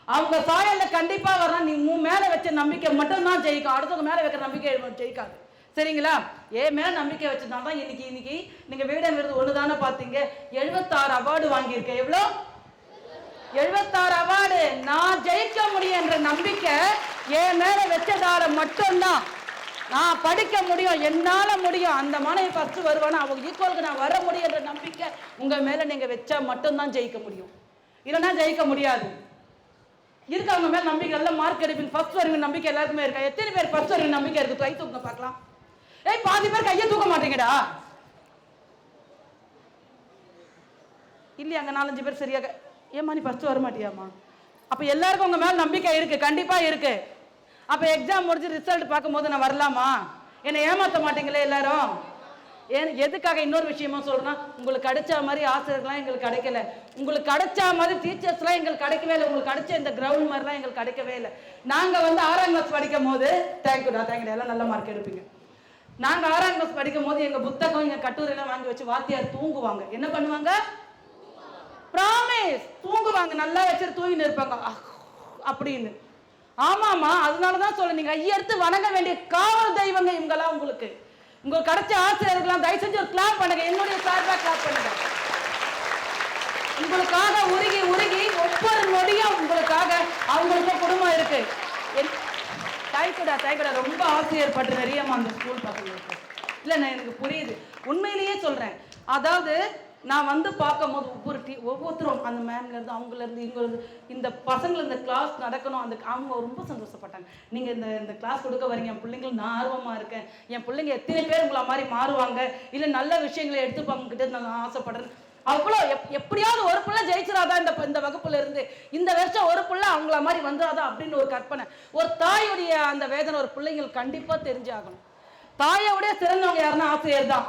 அவங்க சாயல்ல கண்டிப்பா வரலாம். நீ உன் மேல வச்ச நம்பிக்கை மட்டும்தான் ஜெயிக்கும். அடுத்தவங்க மேல வைக்கிற நம்பிக்கை ஜெயிக்காது. சரிங்களா? ஏன் மேல நம்பிக்கை வச்சதுனால தான் இன்னைக்கு நீங்க வீடன் விருது ஒண்ணுதானே பாத்தீங்க. 76 அவார்டு வாங்கியிருக்கேன். எவ்வளோ? 76 அவார்டு. நான் ஜெயிக்க முடியும் என்ற நம்பிக்கை என் மேல வச்சதால மட்டும்தான். நான் படிக்க முடியும், என்னால முடியும். அந்த மாணவி ஃபர்ஸ்ட் வருவானா, அவங்க ஈக்குவலுக்கு நான் வர முடியும் என்ற நம்பிக்கை உங்க மேல நீங்க வச்சா மட்டும்தான் ஜெயிக்க முடியும். இல்லைன்னா ஜெயிக்க முடியாது. இருக்கு அவங்க மேல நம்பிக்கை. நல்ல மார்க் எடுப்பீங்க, ஃபர்ஸ்ட் வருவீங்க நம்பிக்கை எல்லாருக்குமே இருக்கா? எத்தனை பேர் ஃபர்ஸ்ட் வருவீங்க நம்பிக்கை இருக்கு? கை தூக்குங்க பார்க்கலாம். பாதி பேர் கையை தூக்க மாட்டீங்கடா. இல்லையாங்க 4-5 பேர் சரியாக. ஏமா நீ ஃபர்ஸ்ட் வர மாட்டியாமா? அப்ப எல்லாருக்கும் உங்க மேல நம்பிக்கை இருக்கு, கண்டிப்பா இருக்கு. அப்ப எக்ஸாம் முடிஞ்சு ரிசல்ட் பார்க்கும்போது நான் வரலாமா? என்னை ஏமாத்த மாட்டீங்களே எல்லாரும்? எதுக்காக இன்னொரு விஷயமும் சொல்றேன்னா, உங்களுக்கு கிடைச்ச மாதிரி ஆசிரியர்கள்லாம் எங்களுக்கு கிடைக்கல. உங்களுக்கு கிடைச்ச மாதிரி டீச்சர்ஸ்லாம் எங்களுக்கு கிடைக்கவே இல்லை. உங்களுக்கு கிடைச்ச இந்த கிரவுண்ட் மாதிரிலாம் எங்களுக்கு கிடைக்கவே இல்லை. நாங்க வந்து 6ஆம் கிளாஸ் படிக்கும் போது, தேங்க்யூடா எல்லாம் நல்ல மார்க் எடுப்பீங்க. நாங்க 6ஆம் கிளாஸ் படிக்கும் போது எங்க புத்தகம் எங்க கட்டுரையெல்லாம் வாங்கி வச்சு வாத்தியார் தூங்குவாங்க. என்ன பண்ணுவாங்க? ப்ராமிஸ், தூங்குவாங்க. நல்லா வச்சுட்டு தூங்கின்னு இருப்பாங்க அப்படின்னு. ஆமாமா, அதனாலதான் சொல்ல, நீங்க ஐயெடுத்து வணங்க வேண்டிய காவல் தெய்வங்க இவங்கெல்லாம். உங்களுக்கு கிடைச்ச ஆசிரியர்கள்லாம் தயவு செஞ்சு ஒரு கிளாப் பண்ணுங்க. என்னுடைய சார்பா கிளாப் பண்ணுங்க. உங்களுக்காக உருகி ஒவ்வொரு நொடியும் உங்களுக்காக அவங்களுக்கு குடும்பம் இருக்கு. தேங்க்யூடா ரொம்ப ஆசிரியர் பட்டு நிறையமா அந்த ஸ்கூல் பசங்களுக்கு. இல்லை நான் எனக்கு புரியுது, உண்மையிலேயே சொல்றேன். அதாவது நான் வந்து பார்க்கும் போது ஒவ்வொருத்தரும் அந்த மேம்ல இருந்து அவங்கள இருந்து இவங்க இந்த பசங்களை இந்த கிளாஸ் நடக்கணும், அந்த அவங்க ரொம்ப சந்தோஷப்பட்டாங்க. நீங்க இந்த கிளாஸ் கொடுக்க வரீங்க, என் பிள்ளைங்களுக்கு நான் ஆர்வமா இருக்கேன். என் பிள்ளைங்க எத்தனை பேர் உங்களை மாதிரி மாறுவாங்க, இல்லை நல்ல விஷயங்களை எடுத்துப்பாங்க கிட்ட நான் ஆசைப்படுறேன். அவ்வளோ எப்படியாவது ஒரு பிள்ளை ஜெயிச்சிடாதா இந்த வகுப்புல இருந்து, இந்த வருஷம் ஒரு பிள்ளை அவங்கள மாதிரி வந்துடாதா அப்படின்னு ஒரு கற்பனை. ஒரு தாயுடைய அந்த வேதனை ஒரு பிள்ளைங்களுக்கு கண்டிப்பா தெரிஞ்சாகணும். தாயோடைய சிறந்தவங்க யாருன்னா ஆசிரியர் தான்.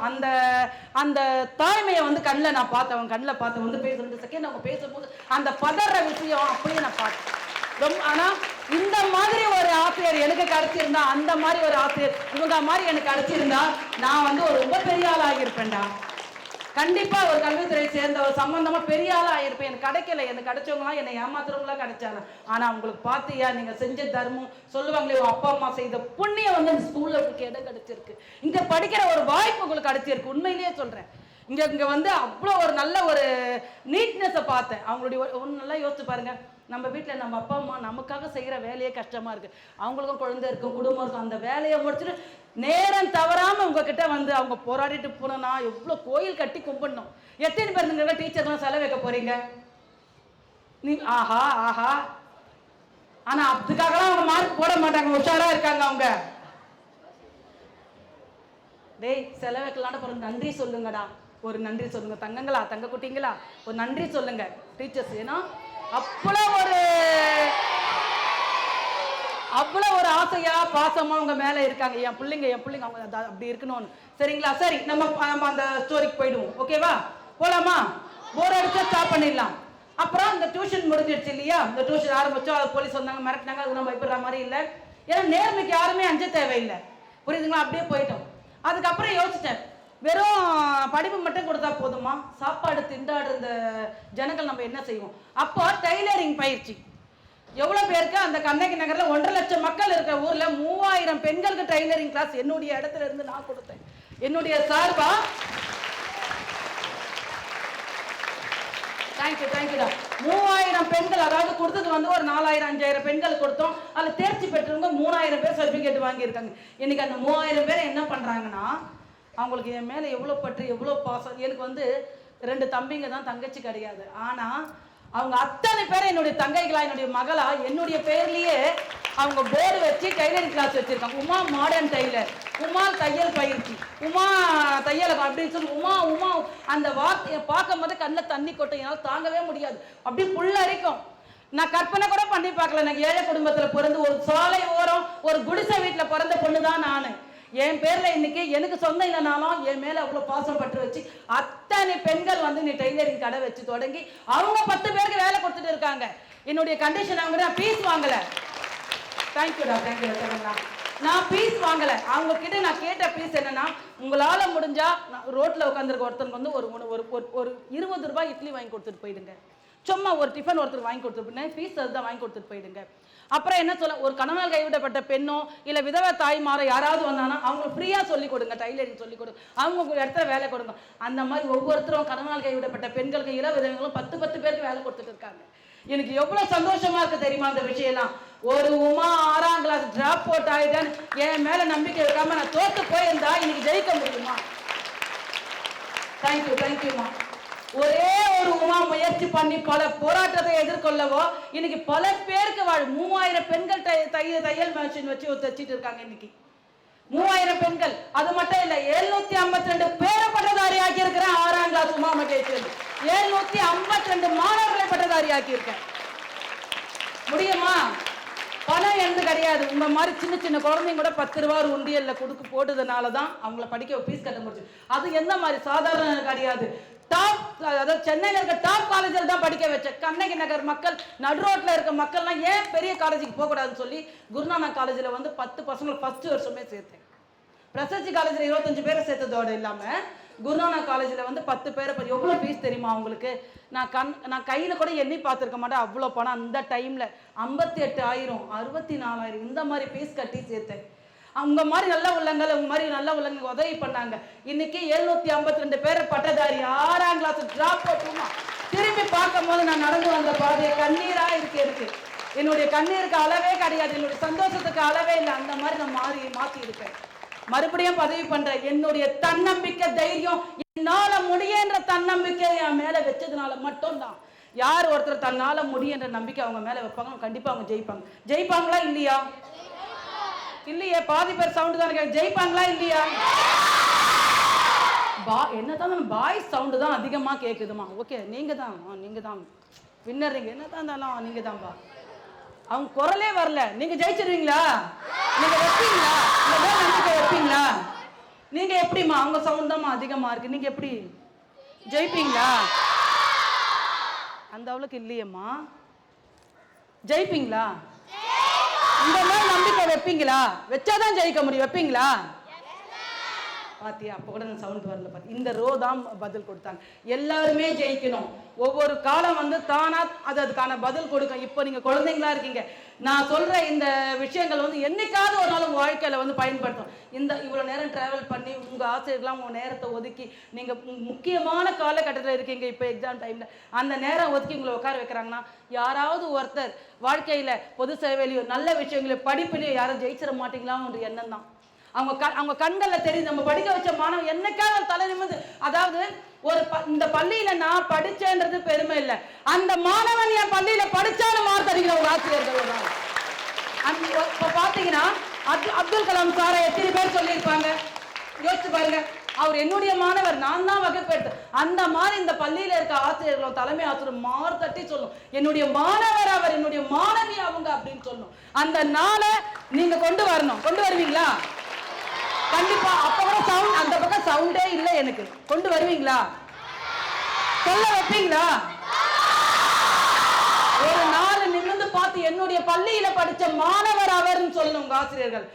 அந்த தாய்மையை வந்து கண்ணில் நான் பார்த்தேன். அவங்க கண்ணில் பார்த்தேன் வந்து பேச 2 செகண்ட் அவங்க பேசும்போது அந்த பதற விஷயம் அப்படியே நான் பார்த்தேன். ரொம்ப ஆனா இந்த மாதிரி ஒரு ஆசிரியர் எனக்கு கிடைச்சிருந்தா, அந்த மாதிரி ஒரு ஆசிரியர் இவங்க மாதிரி எனக்கு கிடைச்சிருந்தா, நான் வந்து ஒரு ரொம்ப பெரிய ஆள் ஆகியிருப்பேன்டா. கண்டிப்பா ஒரு கல்வித்துறை சேர்ந்த ஒரு சம்பந்தமா பெரிய ஆளா ஆயிருப்பேன். எனக்கு கிடைக்கல. எனக்கு கிடைச்சவங்களாம் என்னை ஏமாத்துறவங்களா கிடைச்சாங்க. ஆனா உங்களுக்கு பார்த்தியா, நீங்க செஞ்ச தர்மம் சொல்லுவாங்களே, அப்பா அம்மா செய்த புண்ணியம் வந்து இந்த ஸ்கூல்ல உங்களுக்கு இடம் கிடைச்சிருக்கு. இங்க படிக்கிற ஒரு வாய்ப்பு உங்களுக்கு கிடைச்சிருக்கு. உண்மையிலேயே சொல்றேன். இங்க வந்து அவ்வளோ ஒரு நல்ல ஒரு நீட்னஸை பார்த்தேன். அவங்களுடைய ஒன்று நல்லா யோசிச்சு பாருங்க. நம்ம வீட்டில் நம்ம அப்பா அம்மா நமக்காக செய்கிற வேலையே கஷ்டமா இருக்கு. அவங்களுக்கும் குழந்தை இருக்கும், குடும்பம் இருக்கும். அந்த வேலையை முடிச்சுட்டு நேரம் தவறாம உங்ககிட்ட வந்து அவங்க போராடிட்டு போனா எவ்வளோ கோயில் கட்டி கும்பிடணும். எத்தனை பேர் நீங்க டீச்சர்லாம் செலவு வைக்க போறீங்க? நீ ஆஹா. ஆனா அதுக்காகலாம் அவங்க மார்க் போட மாட்டாங்க, உஷாரா இருக்காங்க அவங்க. டேய் செலவு வைக்கலான்னு போற நன்றி சொல்லுங்கடா. ஒரு நன்றி சொல்லுங்க தங்கங்களா, தங்க குட்டிங்களா, ஒரு நன்றி சொல்லுங்க டீச்சர்ஸ். ஏன்னா அவ்வளோ ஒரு ஆசையா பாசமா உங்க மேல இருக்காங்க. என் பிள்ளைங்க அவங்க அப்படி இருக்கணும்னு. சரிங்களா? சரி, நம்ம அந்த ஸ்டோரிக்கு போயிடுவோம். ஓகேவா? போலாமா? போர் அடிச்சா ஸ்டாப் பண்ணிடலாம். அப்புறம் இந்த டியூஷன் முடிஞ்சிடுச்சு இல்லையா? இந்த டியூஷன் ஆரம்பிச்சோம். அது போலீஸ் வந்தாங்க, மிரட்டினாங்க. அது நம்ம பயப்படுற மாதிரி இல்லை. ஏன்னா நேர்மைக்கு யாருமே அஞ்ச தேவையில்லை. புரியுதுங்களா? அப்படியே போயிட்டோம். அதுக்கப்புறம் யோசிச்சேன், வெறும் படிப்பு மட்டும் கொடுத்தா போதுமா? சாப்பாடு திண்டாடுற இந்த ஜனங்கள் நம்ம என்ன செய்வோம்? அப்போ டைலரிங் பயிற்சி எவ்வளோ பேருக்கு அந்த கண்ணகி நகரில் 1.5 லட்சம் மக்கள் இருக்கிற ஊரில் 3000 பெண்களுக்கு டைலரிங் கிளாஸ் என்னுடைய இடத்துல இருந்து நான் கொடுத்தேன். என்னுடைய சார்பா தேங்க்யூடா. 3000 பெண்கள், அதாவது கொடுத்தது வந்து ஒரு 4000-5000 பெண்கள் கொடுத்தோம். அதில் தேர்ச்சி பெற்றவங்க 3000 பேர் சர்டிஃபிகேட் வாங்கியிருக்காங்க. இன்னைக்கு அந்த 3000 பேர் என்ன பண்ணுறாங்கன்னா, அவங்களுக்கு என் மேலே எவ்வளோ பற்று, எவ்வளோ பாசம். எனக்கு வந்து 2 தம்பிங்க தான், தங்கச்சி கிடையாது. ஆனால் அவங்க அத்தனை பேரை என்னுடைய தங்கைகளா, என்னுடைய மகளா, என்னுடைய பேர்லேயே அவங்க போர்டு வச்சு டைலரிங் கிளாஸ் வச்சுருக்காங்க. உமா மாடர்ன் டைலர், உமா தையல் பயிற்சி, உமா தையல் அப்படின்னு சொல்லி உமா அந்த வார்த்தையை பார்க்கும் போது கண்ணில் தண்ணி கொட்டும். என்னால் தாங்கவே முடியாது. அப்படி புல்லரிக்கும். நான் கற்பனை கூட பண்ணி பார்க்கல. எனக்கு ஏழை குடும்பத்தில் பிறந்து ஒரு சாலை ஓரம் ஒரு குடிசை வீட்டில் பிறந்த பொண்ணு தான் நான். என் பேர்ல இன்னைக்கு எனக்கு சொந்தம் இல்லைனாலும் என் மேல அவ்வளவு பாசம் பட்டு வச்சு அத்தனை பெண்கள் வந்து நீ டெய்லரிங் கடை வச்சு தொடங்கி அவங்க 10 பேருக்கு வேலை கொடுத்துட்டு இருக்காங்க. என்னுடைய கண்டிஷன் அவங்க பீஸ் வாங்கல. தேங்க்யூடா தேங்க்யூடா. நான் பீஸ் வாங்கல. அவங்க கிட்ட நான் கேட்ட பீஸ் என்னன்னா, உங்களால முடிஞ்சா ரோட்ல உட்காந்துருக்க ஒருத்தருக்கு வந்து ஒரு 20 ரூபாய் இட்லி வாங்கி கொடுத்துட்டு போயிடுங்க. சும்மா ஒரு டிஃபன் ஒருத்தர் வாங்கி கொடுத்துட்டு பீஸ் அதுதான் வாங்கி கொடுத்துட்டு போயிடுங்க. அப்புறம் என்ன சொல்ல, ஒரு கணவனால் கைவிடப்பட்ட பெண்ணோ இல்ல விதவை தாய்மாரோ யாராவது வந்தானா அவங்களுக்கு ஃப்ரீயா சொல்லி கொடுங்க, டைலரிங் சொல்லி கொடுங்க, அவங்க இடத்துல வேலை கொடுங்க. அந்த மாதிரி ஒவ்வொருத்தரும் கணவனால் கைவிடப்பட்ட பெண்களுக்கு இள விதவைகளும் 10 பேருக்கு வேலை கொடுத்துட்டு இருக்காங்க. எனக்கு எவ்வளவு சந்தோஷமா இருக்கு தெரியுமா அந்த விஷயம்லாம். ஒரு உமா 6ஆம் கிளாஸ் டிராப் அவுட் ஆயிட்டேன், என் மேல நம்பிக்கை இருக்காம நான் தோத்து போயிருந்தா இன்னைக்கு ஜெயிக்க முடியுமா? தேங்க்யூமா. ஒரே ஒரு உமா முயற்சி பண்ணி பல போராட்டத்தை எதிர்கொள்ளவோ இன்னைக்கு பல பேருக்கு 3000 பெண்கள் தையல் மிஷின் வச்சு தச்சிட்டு இருக்காங்க. இன்னைக்கு 3000 பெண்கள். அது மட்டும் இல்ல 752 பேரை பட்டதாரி ஆக்கி இருக்கிறேன். 6ஆம் கிளாஸ் உமா மகேஸ்வரி 752 மாணவர்களை பட்டதாரி ஆக்கி இருக்கேன். முடியுமா? பணம் எந்த கிடையாது. உங்க மாதிரி சின்ன சின்ன குழந்தைங்க கூட 10 ரூபாய் உண்டியல்ல கொடுக்க போட்டதுனாலதான் அவங்கள படிக்க ஃபீஸ் கட்ட முடிச்சு. அது எந்த மாதிரி சாதாரண கிடையாது. டாப், அதாவது சென்னையில இருக்க டாப் காலேஜில் தான் படிக்க வச்சேன். கண்ணகி நகர் மக்கள், நடு ரோட்ல இருக்க மக்கள்லாம் ஏன் பெரிய காலேஜுக்கு போக கூடாதுன்னு சொல்லி குருநானக் காலேஜில் வந்து 10 பசங்களை ஃபர்ஸ்ட் வருஷமே சேர்த்தேன். பிரசச்சி காலேஜில் 25 பேரை சேர்த்ததோட இல்லாம குருநானக் காலேஜில் வந்து 10 பேரை. எவ்வளோ ஃபீஸ் தெரியுமா அவங்களுக்கு? நான் கையில் கூட எண்ணி பார்த்துருக்க மாட்டேன். அவ்வளோ பணம் அந்த டைமில் 58,000 64,000 இந்த மாதிரி ஃபீஸ் கட்டி சேர்த்தேன். அவங்க மாதிரி நல்ல உள்ளங்கள், உங்க மாதிரி நல்ல உள்ளங்கள் உதவி பண்ணாங்க. இன்னைக்கு 752 பேரை பட்டதாரி 6ஆம் கிளாஸ் டிராப் அவுட். திரும்பி பார்க்கும் போது நான் நடந்து வந்த பாதை கண்ணீரா இருக்கு. என்னுடைய கண்ணீருக்கு அளவே கிடையாது, என்னுடைய சந்தோஷத்துக்கு அளவே இல்லை. அந்த மாதிரி நான் மாற்றி இருக்கேன். மறுபடியும் பதவி பண்றேன். என்னுடைய தன்னம்பிக்கை, தைரியம், என்னால முடியுன்ற தன்னம்பிக்கை என் மேல வச்சதுனால மட்டும்தான். யார் ஒருத்தர் தன்னால முடியுன்ற நம்பிக்கை அவங்க மேல வைப்பாங்க, கண்டிப்பா அவங்க ஜெயிப்பாங்க. ஜெயிப்பாங்களா இல்லையா? இல்லையே, பாதி பேர் சவுண்ட் தான். ஜெயிப்பாங்களா இல்லையா? என்னதான் பாய்ஸ் சவுண்டு தான் அதிகமா கேக்குதுமா. ஓகே, நீங்க தான் வின்னர். என்னதான் இருந்தாலும் நீங்க தான்பா. அவங்க குரலே வரல. நீங்க ஜெயிச்சிருவீங்களா? நீங்க வைப்பீங்களா? நம்பிக்கை வைப்பீங்களா? நீங்க எப்படிமா? அவங்க சவுண்ட் தான் அதிகமா இருக்கு. நீங்க எப்படி ஜெயிப்பீங்களா? அந்த அவளுக்கு இல்லையம்மா. ஜெயிப்பீங்களா? இந்த மாதிரி நம்பிக்கை வைப்பீங்களா? வச்சாதான் ஜெயிக்க முடியும். வைப்பீங்களா? பாத்தியா, அப்ப கூட சவுண்ட் வரல. பாத்தி, இந்த ரோ தான் பதில் கொடுத்தாங்க. எல்லாருமே ஜெயிக்கணும். ஒவ்வொரு காலம் வந்து தானா அதுக்கான பதில் கொடுக்கும். இப்போ நீங்க குழந்தைங்களா இருக்கீங்க. நான் சொல்ற இந்த விஷயங்கள் வந்து என்னைக்காவது ஒரு நாள் உங்க வாழ்க்கையில வந்து பயன்படுத்தும். இவ்வளவு நேரம் டிராவல் பண்ணி உங்க ஆசிரியர்கள்லாம் உங்க நேரத்தை ஒதுக்கி நீங்க முக்கியமான காலகட்டத்தில் இருக்கீங்க. இப்போ எக்ஸாம் டைம்ல அந்த நேரம் ஒதுக்கி உங்களை உட்கார வைக்கிறாங்கன்னா யாராவது ஒருத்தர் வாழ்க்கையில பொது சேவையிலையோ நல்ல விஷயங்களையோ படிப்பிலையோ யாரும் ஜெயிச்சிட மாட்டீங்களான்ற எண்ணம் தான் அவங்க கண்கள்ல தெரியுது. நம்ம படிக்க வச்ச மாணவன் என்னைக்காவது தலை நிமிர்ந்து, அதாவது இந்த பள்ளியில நான் படிச்சேன்றது பெருமை இல்லை, அந்த மாணவன் என் பள்ளியில படிச்சாலும் மார்க் அடிக்கிற ஒரு ஆசிரியர்கள் தான். இப்ப பாத்தீங்கன்னா அப்துல் கலாம் சாரை எத்தனை பேர் சொல்லியிருப்பாங்க? யோசிச்சு பாருங்க. அவர் என்னுடைய மாணவர், நான் தான் வகுப்பெடுத்தேன். அந்த மாதிரி இந்த பள்ளியில இருக்க ஆசிரியர்களும் தலைமை ஆசிரியர் மார் தட்டி சொல்லும், என்னுடைய மாணவர் அவர், என்னுடைய மாணவி அவங்க அப்படின்னு சொல்லணும். அந்த நாளை நீங்க கொண்டு வரணும். கொண்டு வருவீங்களா? கண்டிப்பா. அப்ப கூட சவுண்ட், அந்த பக்கம் சவுண்டே இல்லை எனக்கு. கொண்டு வருவீங்களா? சொல்ல வைப்பீங்களா? ஒரு நாள் நிமிர்ந்து பார்த்து என்னுடைய பள்ளியில படிச்ச மாணவர் அவர்னு சொல்லணும் உங்க ஆசிரியர்கள்.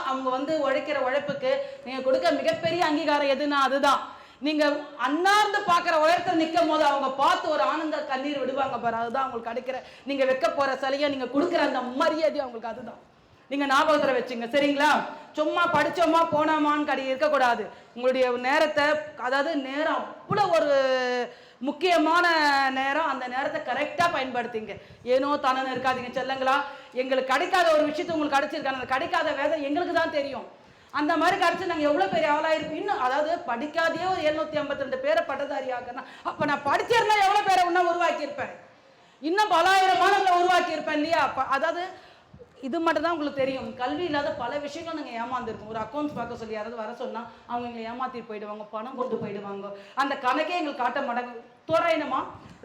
அவங்க வந்து உழைக்கிற உழைப்புக்கு நீங்க கொடுக்க மிகப்பெரிய அங்கீகாரம் எதுனா அதுதான். நீங்க அன்னார்ந்து பாக்குற உயரத்தில் நிற்கும் போது அவங்க பார்த்து ஒரு ஆனந்த கண்ணீர் விடுவாங்க பாரு, அதுதான் அவங்களுக்கு கிடைக்கிற, நீங்க வைக்க போற சிலையை நீங்க கொடுக்குற அந்த மரியாதை அவங்களுக்கு. அதுதான் நீங்க ஞாபகத்துல வச்சுங்க, சரிங்களா? சும்மா படிச்சோமா போனோமான்னு இருக்கக்கூடாது. உங்களுடைய நேரத்தை, அதாவது நேரம் அவ்வளவு ஒரு முக்கியமான நேரம், அந்த நேரத்தை கரெக்டா பயன்படுத்திங்க. ஏனோ தானே இருக்காதீங்க செல்லங்களா. எங்களுக்கு கிடைக்காத ஒரு விஷயத்தை உங்களுக்கு கிடைச்சிருக்காங்க, அந்த கிடைக்காத வேதம் எங்களுக்கு தான் தெரியும். அந்த மாதிரி கிடைச்சு நாங்கள் எவ்வளோ பெரிய ஆளாயிருப்போம். இன்னும் அதாவது படிக்காதே ஒரு 752 பேரை பட்டதாரி ஆக்குனா, அப்போ நான் படிச்சிருந்தா எவ்வளோ பேரை இன்னும் உருவாக்கியிருப்பேன், இன்னும் பலாயிரம் மாணவர்களை உருவாக்கியிருப்பேன் இல்லையா? அதாவது இது மட்டும் தான் உங்களுக்கு தெரியும். கல்வி இல்லாத பல விஷயங்கள் நாங்கள் ஏமாந்துருக்கோம். ஒரு அக்கௌண்ட்ஸ் பார்க்க சொல்லி யாராவது வர சொன்னால் அவங்க எங்களை ஏமாத்திட்டு போயிடுவாங்க, பணம் கொண்டு போயிடுவாங்க, அந்த கணக்கே எங்களுக்கு காட்ட மாட்டாங்க. தோராயமா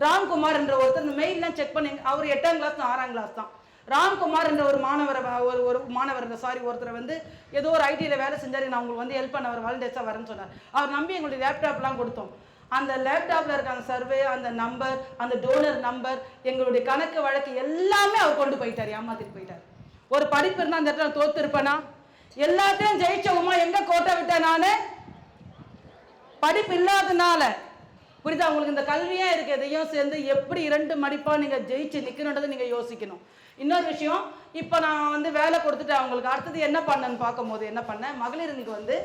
ராம்குமார் என்ற ஒருத்தர் இந்த மெயிலெலாம் செக் பண்ணி, அவர் 8ஆம் கிளாஸ் 6ஆம் கிளாஸ் தான். ராம்குமார் என்ற ஒரு மாணவரை ஒருத்தரை வந்து ஏதோ ஒரு ஐடியில் வேலை செஞ்சார், நான் உங்களுக்கு வந்து ஹெல்ப் பண்ண அவர் வாலண்டியர்ஸாக வரேன்னு சொன்னார். அவர் நம்பி எங்களுடைய லேப்டாப்லாம் கொடுத்தோம். அந்த லேப்டாப்பில் இருக்க அந்த சர்வே, அந்த நம்பர், அந்த டோனர் நம்பர், எங்களுடைய கணக்கு வழக்கு எல்லாமே அவர் கொண்டு போயிட்டார், ஏமாத்திட்டு போயிட்டார். ஒரு படிப்பு இருந்தால் அந்த இடத்துல தோத்து இருப்பேனா? எல்லாத்தையும் ஜெயிச்சவமா எங்க கோட்டை விட்டேன் நானு? படிப்பு இல்லாதனால. புரியுதா உங்களுக்கு? இந்த கல்வியா இருக்கு, எதையும் சேர்ந்து எப்படி 2 மடிப்பா நீங்க ஜெயிச்சு நிக்கணுன்றதை நீங்க யோசிக்கணும். இன்னொரு விஷயம், இப்போ நான் வந்து வேலை கொடுத்துட்டு அவங்களுக்கு அடுத்தது என்ன பண்ணேன்னு பார்க்கும்போது என்ன பண்ணேன், மகளிருக்கு வந்து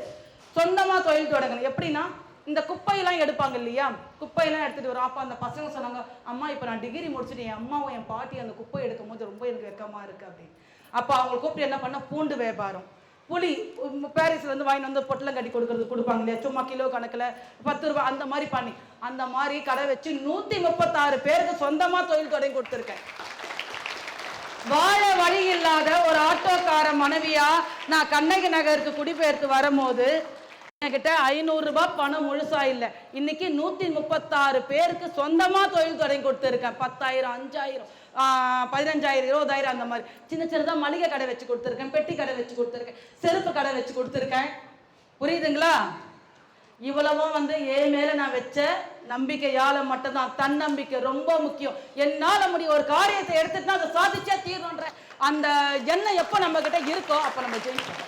சொந்தமா தொழில் தொடங்கணும். எப்படின்னா, இந்த குப்பையெல்லாம் எடுப்பாங்க இல்லையா, குப்பையெல்லாம் எடுத்துட்டு வரோம். அப்போ அந்த பசங்க சொன்னாங்க, அம்மா இப்போ நான் டிகிரி முடிச்சுட்டு என் அம்மாவும் என் பாட்டி அந்த குப்பை எடுக்கும் போது ரொம்ப எனக்கு வெக்கமா இருக்கு அப்படின்னு. அப்போ அவங்க கூப்பிட்டு என்ன பண்ண, பூண்டு வியாபாரம், புளி பாரிஸ்ல இருந்து வாங்கி வந்து பொட்டலம் கட்டி கொடுப்பாங்க இல்லையா, சும்மா கிலோ கணக்கில் 10 ரூபாய் அந்த மாதிரி பண்ணி, அந்த மாதிரி கடை வச்சு 136 பேருக்கு சொந்தமா தொழில் தொடங்கி கொடுத்துருக்கேன். வாழ வழி இல்லாத ஒரு ஆட்டோக்கார மனைவியா நான் கண்ணகி நகருக்கு குடிபெயர்த்து வரும்போது என்கிட்ட 500 ரூபாய் பணம் முழுசா இல்லை. இன்னைக்கு 136 பேருக்கு சொந்தமா தொழில் தொடங்கி கொடுத்துருக்கேன். 10,000, 5,000, 15,000, 20,000 அந்த மாதிரி சின்ன சின்னதா மளிகை கடை வச்சு கொடுத்துருக்கேன், பெட்டி கடை வச்சு கொடுத்துருக்கேன், செருப்பு கடை வச்சு கொடுத்துருக்கேன். புரியுதுங்களா? இவ்வளவும் வந்து என் மேல நான் வச்ச நம்பிக்கையால மட்டும்தான். தன்னம்பிக்கை ரொம்ப முக்கியம். என்னால முடியும் ஒரு காரியத்தை எடுத்துட்டு அதை சாதிச்சே தீரணுன்ற அந்த எண்ணம் எப்போ நம்ம கிட்ட இருக்கோ அப்ப நம்ம ஜெயிப்போம்.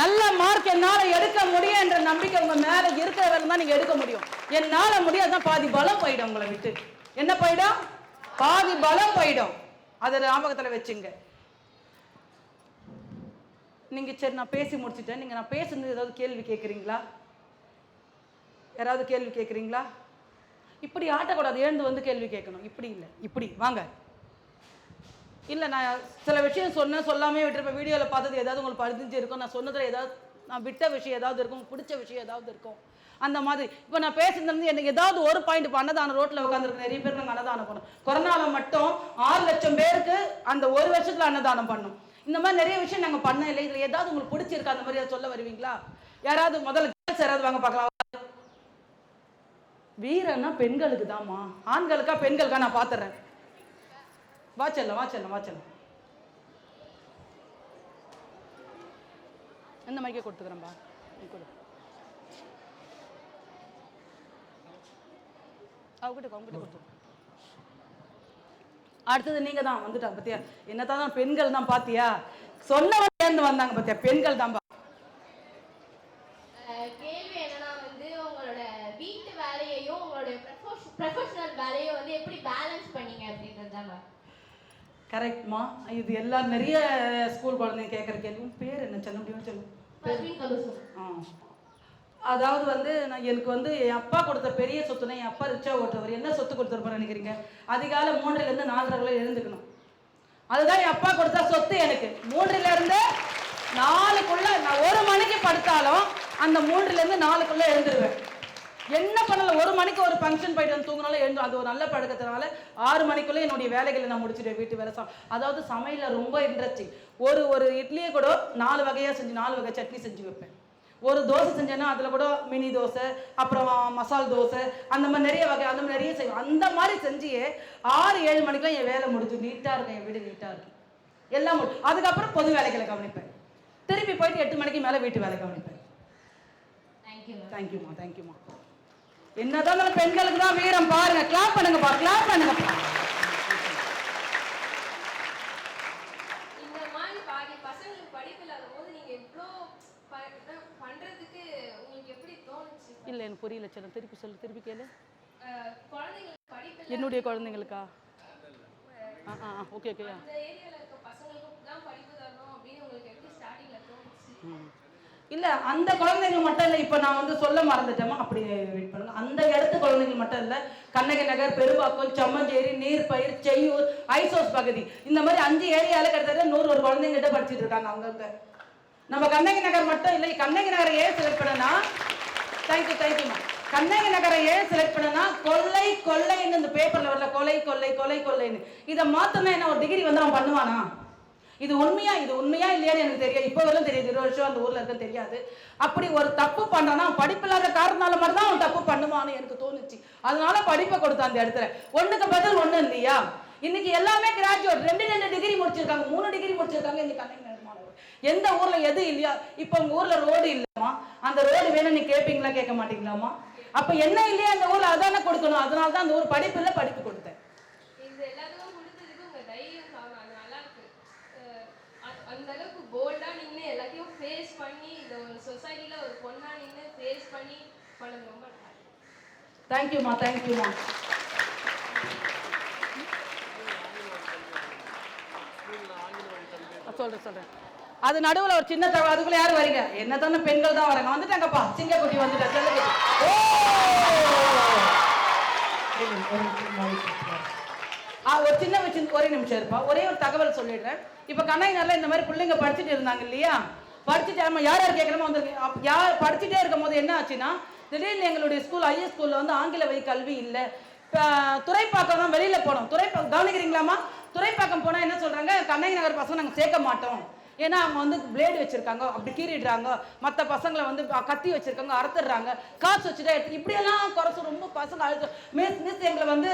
நல்ல மார்க் என்னால எடுக்க முடியும் என்ற நம்பிக்கை உங்க மேல இருக்கிறவரை தான் நீங்க எடுக்க முடியும். என்னால முடியாதான் பாதி பலம் போயிடும். உங்களை விட்டு என்ன போயிடும்? பாதி பலம் போயிடும். அதை ஞாபகத்துல வச்சுங்க. நீங்க சரி நான் பேசி முடிச்சுட்டேன். நீங்க நான் பேசுனது ஏதாவது கேள்வி கேட்குறீங்களா? யாராவது கேள்வி கேட்குறீங்களா? இப்படி ஆட்டக்கூடாது, எழுந்து வந்து கேள்வி கேட்கணும். இப்படி இல்லை, இப்படி வாங்க. இல்லை, நான் சில விஷயம் சொன்னேன், சொல்லாமே விட்டுருப்பேன். வீடியோவில் பார்த்தது ஏதாவது உங்களுக்கு பதிஞ்சு இருக்கும், நான் சொன்னதில் ஏதாவது நான் விட்ட விஷயம் ஏதாவது இருக்கும், பிடிச்ச விஷயம் ஏதாவது இருக்கும். அந்த மாதிரி இப்போ நான் பேசுனது எனக்கு ஏதாவது ஒரு பாயிண்ட். இப்போ அன்னதானம் ரோட்டில் உட்காந்துருக்கு நிறைய பேருக்கு நாங்கள் அன்னதானம் பண்ணோம். கொரோனாவில் மட்டும் 6 லட்சம் பேருக்கு அந்த ஒரு வருஷத்தில் அன்னதானம் பண்ணோம். இந்த மாதிரி நிறைய விஷயம் நாங்கள் பண்ண இல்லை. இதில் ஏதாவது உங்களுக்கு பிடிச்சிருக்கா? அந்த மாதிரி சொல்ல வருவீங்களா? யாராவது முதல்ல யாராவது வாங்க பார்க்கலாம். வீரன்னா பெண்களுக்கு தான்மா, ஆண்களுக்கா பெண்களுக்கா? நான் பார்த்துறேன். வாச்சல்ல இந்த மைக்கே கொடுத்துக்கிறேன்பா. அவகிட்ட கொடுத்து. அடுத்தது நீங்க தான் வந்துட்டாங்க பத்தியா? என்னதான் பெண்கள் தான் பாத்தியா? சொன்னவங்க வந்தாங்க பத்தியா? பெண்கள் தான். கேள்வி என்னன்னா வந்து உங்களோட வீட்டு வேலையையும் உங்களுடைய ப்ரொஃபஷனல் வேலையும் வந்து எப்படி பேலன்ஸ் பண்ணீங்க அப்படின்றதாங்க. கரெக்ட்மா. இது எல்லாம் நிறைய ஸ்கூல் குழந்தைங்க கேட்குற கேள்வி. பேர் என்ன? சொல்ல முடியுமா? சொல்லுங்க. அதாவது வந்து எனக்கு வந்து என் அப்பா கொடுத்த பெரிய சொத்துனா, என் அப்பா ரிச்சா ஓட்டுறவர். என்ன சொத்து கொடுத்துருப்பாரு நினைக்கிறீங்க? அதிகாலை 3லேருந்து 4:30 எழுந்துக்கணும். அதுதான் என் அப்பா கொடுத்த சொத்து எனக்கு. 3லேருந்து 4க்குள்ள நான் 1 மணிக்கு படுத்தாலும் அந்த 3லேருந்து 4க்குள்ள எழுந்துருவேன். என்ன பண்ணல, 1 மணிக்கு ஒரு ஃபங்க்ஷன் போயிட்டு வந்து தூங்கினாலும் எழுந்து. அது ஒரு நல்ல பழக்கத்தினால 6 மணிக்குள்ளே என்னுடைய வேலைகளை நான் முடிச்சுடுவேன். வீட்டு வேலை அதாவது சமையலில் ரொம்ப இன்ட்ரெஸ்டிங். ஒரு இட்லியை கூட 4 வகையாக செஞ்சு 4 வகை சட்னி செஞ்சு வைப்பேன். ஒரு தோசை செஞ்சேன்னா அதில் கூட மினி தோசை, அப்புறம் மசால் தோசை, அந்த மாதிரி நிறைய வகை, அந்த மாதிரி நிறைய செய்வேன். அந்த மாதிரி செஞ்சியே 6-7 மணிக்கெலாம் என் வேலை முடிச்சு நீட்டாக இருக்கும். என் வீடு நீட்டாக இருக்கும், எல்லாம் அதுக்கப்புறம் பொது வேலைகளை கவனிப்பேன். திருப்பி போயிட்டு 8 மணிக்கு மேலே வீட்டு வேலை கவனிப்பேன். தேங்க்யூமா. என்னதான் பெண்களுக்கு தான் வீரம். பாருங்க, கிளாப் பண்ணுங்கப்பா, கிளாப் பண்ணுங்கப்பா. இந்த மாதிரி பாதி பசங்களுக்கு படிப்பு இல்லாத போது நீங்க இவ்ளோ பண்றதுக்கு உங்களுக்கு எப்படி தோணுச்சு? இல்ல எனக்கு புரியல. சரி திருப்பி சொல்லு, திருப்பி கேளு. குழந்தைங்களுக்கு படிப்பு என்னுடைய குழந்தைங்களுக்கா? ஓகே. அந்த ஏரியால இருக்க பசங்களுக்கு தான் படிப்பு தரணும் அப்படின்னு உங்களுக்கு எப்படி ஸ்டார்டிங்ல தோணுச்சு? இல்ல அந்த குழந்தைகள் மட்டும் இல்ல. இப்ப நான் வந்து சொல்ல மறந்துட்டேமா, அப்படி வெயிட் பண்ணுங்க. அந்த இடத்து குழந்தைகள் மட்டும் இல்ல, கண்ணகி நகர், பெருவாக்கம், சம்மஞ்சேரி, நீர்பயிர், செய்யூர், ஐசோஸ் பகுதி, இந்த மாதிரி 5 ஏரியால கிட்டத்தட்ட 100 குழந்தைங்கிட்ட படிச்சுட்டு இருக்காங்க அங்கங்க. நம்ம கண்ணகி நகர் மட்டும் இல்லை. கண்ணகி நகரை ஏன் செலக்ட் பண்ணனா? தேங்க்யூமா. கண்ணகி நகரை ஏன் செலக்ட் பண்ணனா, கொள்ளைன்னு இந்த பேப்பர்ல வரல, கொள்ளைன்னு இதை மாத்தனா என்ன ஒரு டிகிரி வந்து அவன் பண்ணுவானா? இது உண்மையா இல்லையான்னு எனக்கு தெரியாது. இப்போ வரலும் தெரியாது. 20 வருஷம் அந்த ஊர்ல இருக்க தெரியாது. அப்படி ஒரு தப்பு பண்ணானா, படிப்பில்லாத காரணத்தால மட்டும் தான் அவன் தப்பு பண்ணுவான்னு எனக்கு தோணுச்சு. அதனால படிப்பை கொடுத்தான் அந்த இடத்துல. ஒண்ணுக்கு பதில் ஒண்ணு இல்லையா? இன்னைக்கு எல்லாமே கிராஜுவேட், 2 டிகிரி முடிச்சிருக்காங்க, 3 டிகிரி முடிச்சிருக்காங்க. இன்னைக்கு கண்ணகி நகர் மாணவர் எந்த ஊர்ல எது இல்லையா? இப்ப உங்க ஊர்ல ரோடு இல்லமா? அந்த ரோடு வேணும் நீ கேட்பீங்களா, கேட்க மாட்டீங்களாமா? அப்ப என்ன இல்லையா அந்த ஊர்ல அதானே கொடுக்கணும். அதனால தான் அந்த ஊர் படிப்பு இல்லை, படிப்பு கொடுத்தேன். இது எல்லாத்துக்கும் கொடுத்ததுக்கு உங்க தைரியம் நல்லா இருக்கு. அந்த அளவுக்கு போல்டா நின்று எல்லாத்தையும் ஃபேஸ் பண்ணி இந்த ஒரு சொசைட்டில ஒரு பொண்ணா நின்று ஃபேஸ் பண்ணி பண்ணது ரொம்ப தேங்க்யூமா, தேங்க்யூமா. சொல்றேன். அது நடுவில் ஒரு சின்ன தகவல், அதுக்குள்ள யாரும் வரீங்க? என்ன தானே பெண்கள் தான் வராங்க. வந்துட்டாங்கப்பா, சிங்கக்குட்டி வந்துட்டா. ஒரு சின்ன வச்சு ஒரே நிமிஷம் இருப்பா. ஒரே ஒரு தகவல் சொல்லிடுறேன். இப்ப கண்ணகி நகர்ல இந்த மாதிரி பிள்ளைங்க படிச்சுட்டு இருந்தாங்க இல்லையா? படிச்சுட்டு யார் யார் கேட்கணுமோ வந்து யார் படிச்சுட்டே இருக்கும் போது என்ன ஆச்சுன்னா, திடீர்னு எங்களுடைய ஸ்கூல் ஐஎஸ் ஸ்கூல்ல வந்து ஆங்கில வழி கல்வி இல்லை. துறைப்பாக்கம் தான் வெளியில போனோம். துறைப்பாக்கம் கவனிக்கிறீங்களாமா? துறைப்பாக்கம் போனா என்ன சொல்றாங்க, கண்ணகி நகர் பசங்க நாங்கள் சேர்க்க மாட்டோம். ஏன்னா அவங்க வந்து பிளேடு வச்சிருக்காங்க, அப்படி கீறிடுறாங்க. மற்ற பசங்களை வந்து கத்தி வச்சிருக்காங்க, அறுத்துடுறாங்க, காசு வச்சுட்டே இப்படியெல்லாம் குறைச்சி ரொம்ப பசங்க அழுது மிஸ் எங்களை வந்து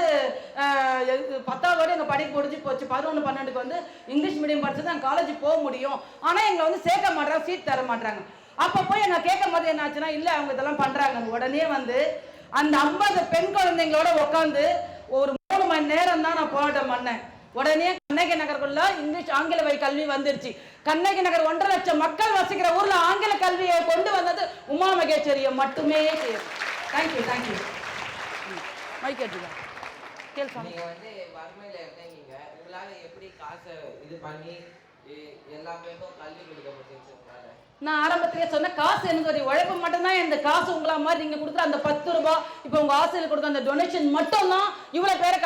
10வது எங்கள் படிப்பு முடிஞ்சு போச்சு. 11, 12க்கு வந்து இங்கிலீஷ் மீடியம் படிச்சு தான் காலேஜ் போக முடியும். ஆனால் எங்களை வந்து சேர்க்க மாட்டாங்க, சீட் தர மாட்டாங்க. அப்போ போய் நான் கேட்கும் போது என்ன ஆச்சுன்னா, இல்லை அவங்க இதெல்லாம் பண்ணுறாங்க. உடனே வந்து அந்த 50 பெண் குழந்தைங்களோட உட்காந்து ஒரு 3 மணி நேரம் தான் நான் போராட்டம் பண்ணேன். உடனே கண்ணகி நகருக்குள்ள இங்கிலீஷ் ஆங்கில வழி கல்வி வந்துருச்சு. கண்ணகி நகர் 1.5 லட்சம் மக்கள் வசிக்கிற ஊர்ல ஆங்கில கல்வியை கொண்டு வந்தது உமா மகேஸ்வரியை மட்டுமே செய்யும். Thank you, thank you. மைக் எடுத்துக்கலாம். நீங்க வந்து வறுமையில இருந்தீங்க, உங்களால எப்படி காசை இது பண்ணி எல்லா பேருக்கும் கல்வி கொடுக்க முடியுது? நான் ஆரம்பத்திலே சொன்ன காசு எனக்கு ஒரு உழைப்பு மட்டும்தான். இந்த காசு உங்களா மாதிரி நீங்க கொடுக்குற அந்த 10 ரூபாய், இப்போ உங்க ஆசிரியர் கொடுத்த அந்த டொனேஷன் மட்டும்தான் இவ்வளவு பேரை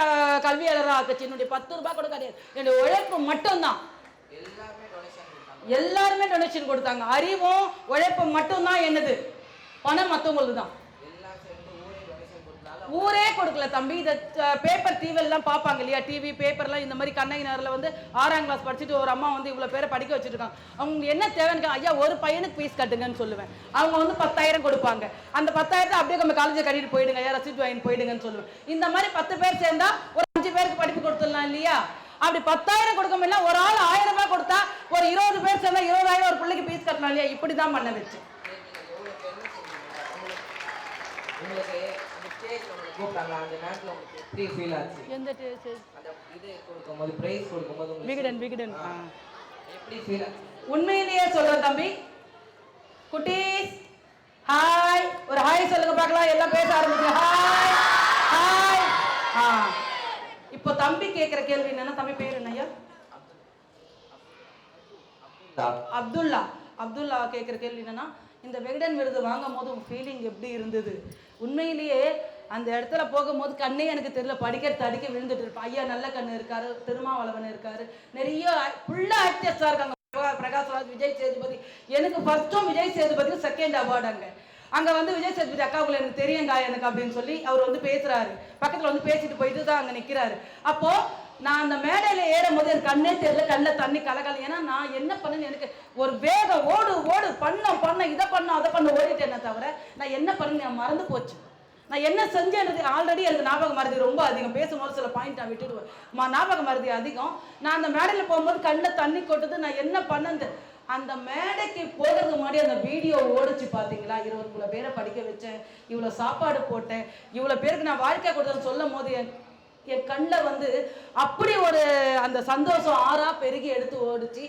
கல்வியாளராக ஆக்குச்சு. என்னுடைய 10 ரூபாய் கூட கிடையாது, என்னுடைய உழைப்பு மட்டும்தான். எல்லாருமே டொனேஷன் கொடுத்தாங்க. அறிவும் உழைப்பு மட்டும்தான் என்னது, பணம் மற்றவங்களுக்கு தான். ஊரே கொடுக்கல தம்பி. இந்த பேப்பர் டிவி எல்லாம் பார்ப்பாங்க இல்லையா, டிவி பேப்பர்லாம். இந்த மாதிரி கண்ணகி நகரில் வந்து 6ஆம் கிளாஸ் படிச்சுட்டு ஒரு அம்மா வந்து இவ்வளோ பேரை படிக்க வச்சுருக்காங்க. அவங்க என்ன தேவைன்னு, ஐயா ஒரு பையனுக்கு ஃபீஸ் கட்டுங்கன்னு சொல்லுவேன். அவங்க வந்து 10,000 கொடுப்பாங்க. அந்த 10,000 அப்படியே நம்ம காலேஜை கட்டிட்டு போயிடுங்க, ஐயா ரசீட் வாங்கி போயிடுங்கன்னு சொல்லுவேன். இந்த மாதிரி 10 பேர் சேர்ந்தா ஒரு 5 பேருக்கு படிப்பு கொடுத்துடலாம் இல்லையா? அப்படி 10,000 கொடுக்க முடியல, ஒரு ஆள் 1000 ரூபாய் கொடுத்தா ஒரு 20 பேர் சேர்ந்தா 20,000 ஒரு பிள்ளைக்கு ஃபீஸ் கட்டலாம் இல்லையா? இப்படி தான் பண்ண வச்சு. உண்மையிலேயே சொல்றேன் தம்பி. குட்டீஸ் ஹாய், ஒரு ஹாய் சொல்லுங்க பார்க்கலாம். எல்லாம் பேச ஆரம்பிச்சு ஹாய் ஹாய். இப்போ தம்பி கேட்கிற கேள்வி என்னன்னா, தம்பி பேர் என்னய்யா? அப்துல்லா. அப்துல்லா கேட்கிற கேள்வி என்னன்னா, இந்த விகடன் விருது வாங்கும் போது உங்க ஃபீலிங் எப்படி இருந்தது? உண்மையிலேயே அந்த இடத்துல போகும்போது கண்ணே எனக்கு தெரியல, படிக்க அடிக்க விழுந்துட்டு இருப்பேன். ஐயா நல்ல கண்ணு இருக்காரு, திருமாவளவன் இருக்காரு, நிறைய ஃபுல்லா ஆக்டர்ஸா இருக்காங்க. பிரகாஷ்ராஜ், விஜய் சேதுபதி. எனக்கு ஃபர்ஸ்டும் விஜய் சேதுபதிக்கு 2nd அவார்டு. அங்க வந்து விஜய் சேதுபதி அக்கா உங்களை எனக்கு தெரியுங்க எனக்கு அப்படின்னு சொல்லி அவர் வந்து பேசுறாரு. பக்கத்துல வந்து பேசிட்டு போயிட்டு தான் அங்க நிக்கிறாரு. அப்போ நான் அந்த மேடையில ஏறும் போது எனக்கு கண்ணே தெரியல, கண்ணில் தண்ணி கலகல. ஏன்னா நான் என்ன பண்ணேன்னு எனக்கு ஒரு வேகம், ஓடு பண்ண இதை பண்ண அதை பண்ண ஓடிட்டேனே தவிர நான் என்ன பண்ணேன்னு நான் மறந்து போச்சு. நான் என்ன செஞ்சேன்றது ஆல்ரெடி எனக்கு ஞாபகம் மருதி ரொம்ப அதிகம். பேசும்போது சில பாயிண்ட் நான் விட்டுடுவேன், ஞாபகம் மருதி அதிகம். நான் அந்த மேடையில் போகும்போது கண்ணில் தண்ணி கொட்டுது. நான் என்ன பண்ணது, அந்த மேடைக்கு போகிறதுக்கு முன்னாடி அந்த வீடியோ ஓடிச்சு பார்த்தீங்களா? 20 பேரை படிக்க வச்சேன், இவ்வளோ சாப்பாடு போட்டேன், இவ்வளோ பேருக்கு நான் வாழ்க்கை கொடுத்தேன்னு சொல்லும் போது என் கண்ணில் வந்து அப்படி ஒரு அந்த சந்தோஷம் ஆறா பெருகி எடுத்து ஓடிச்சு.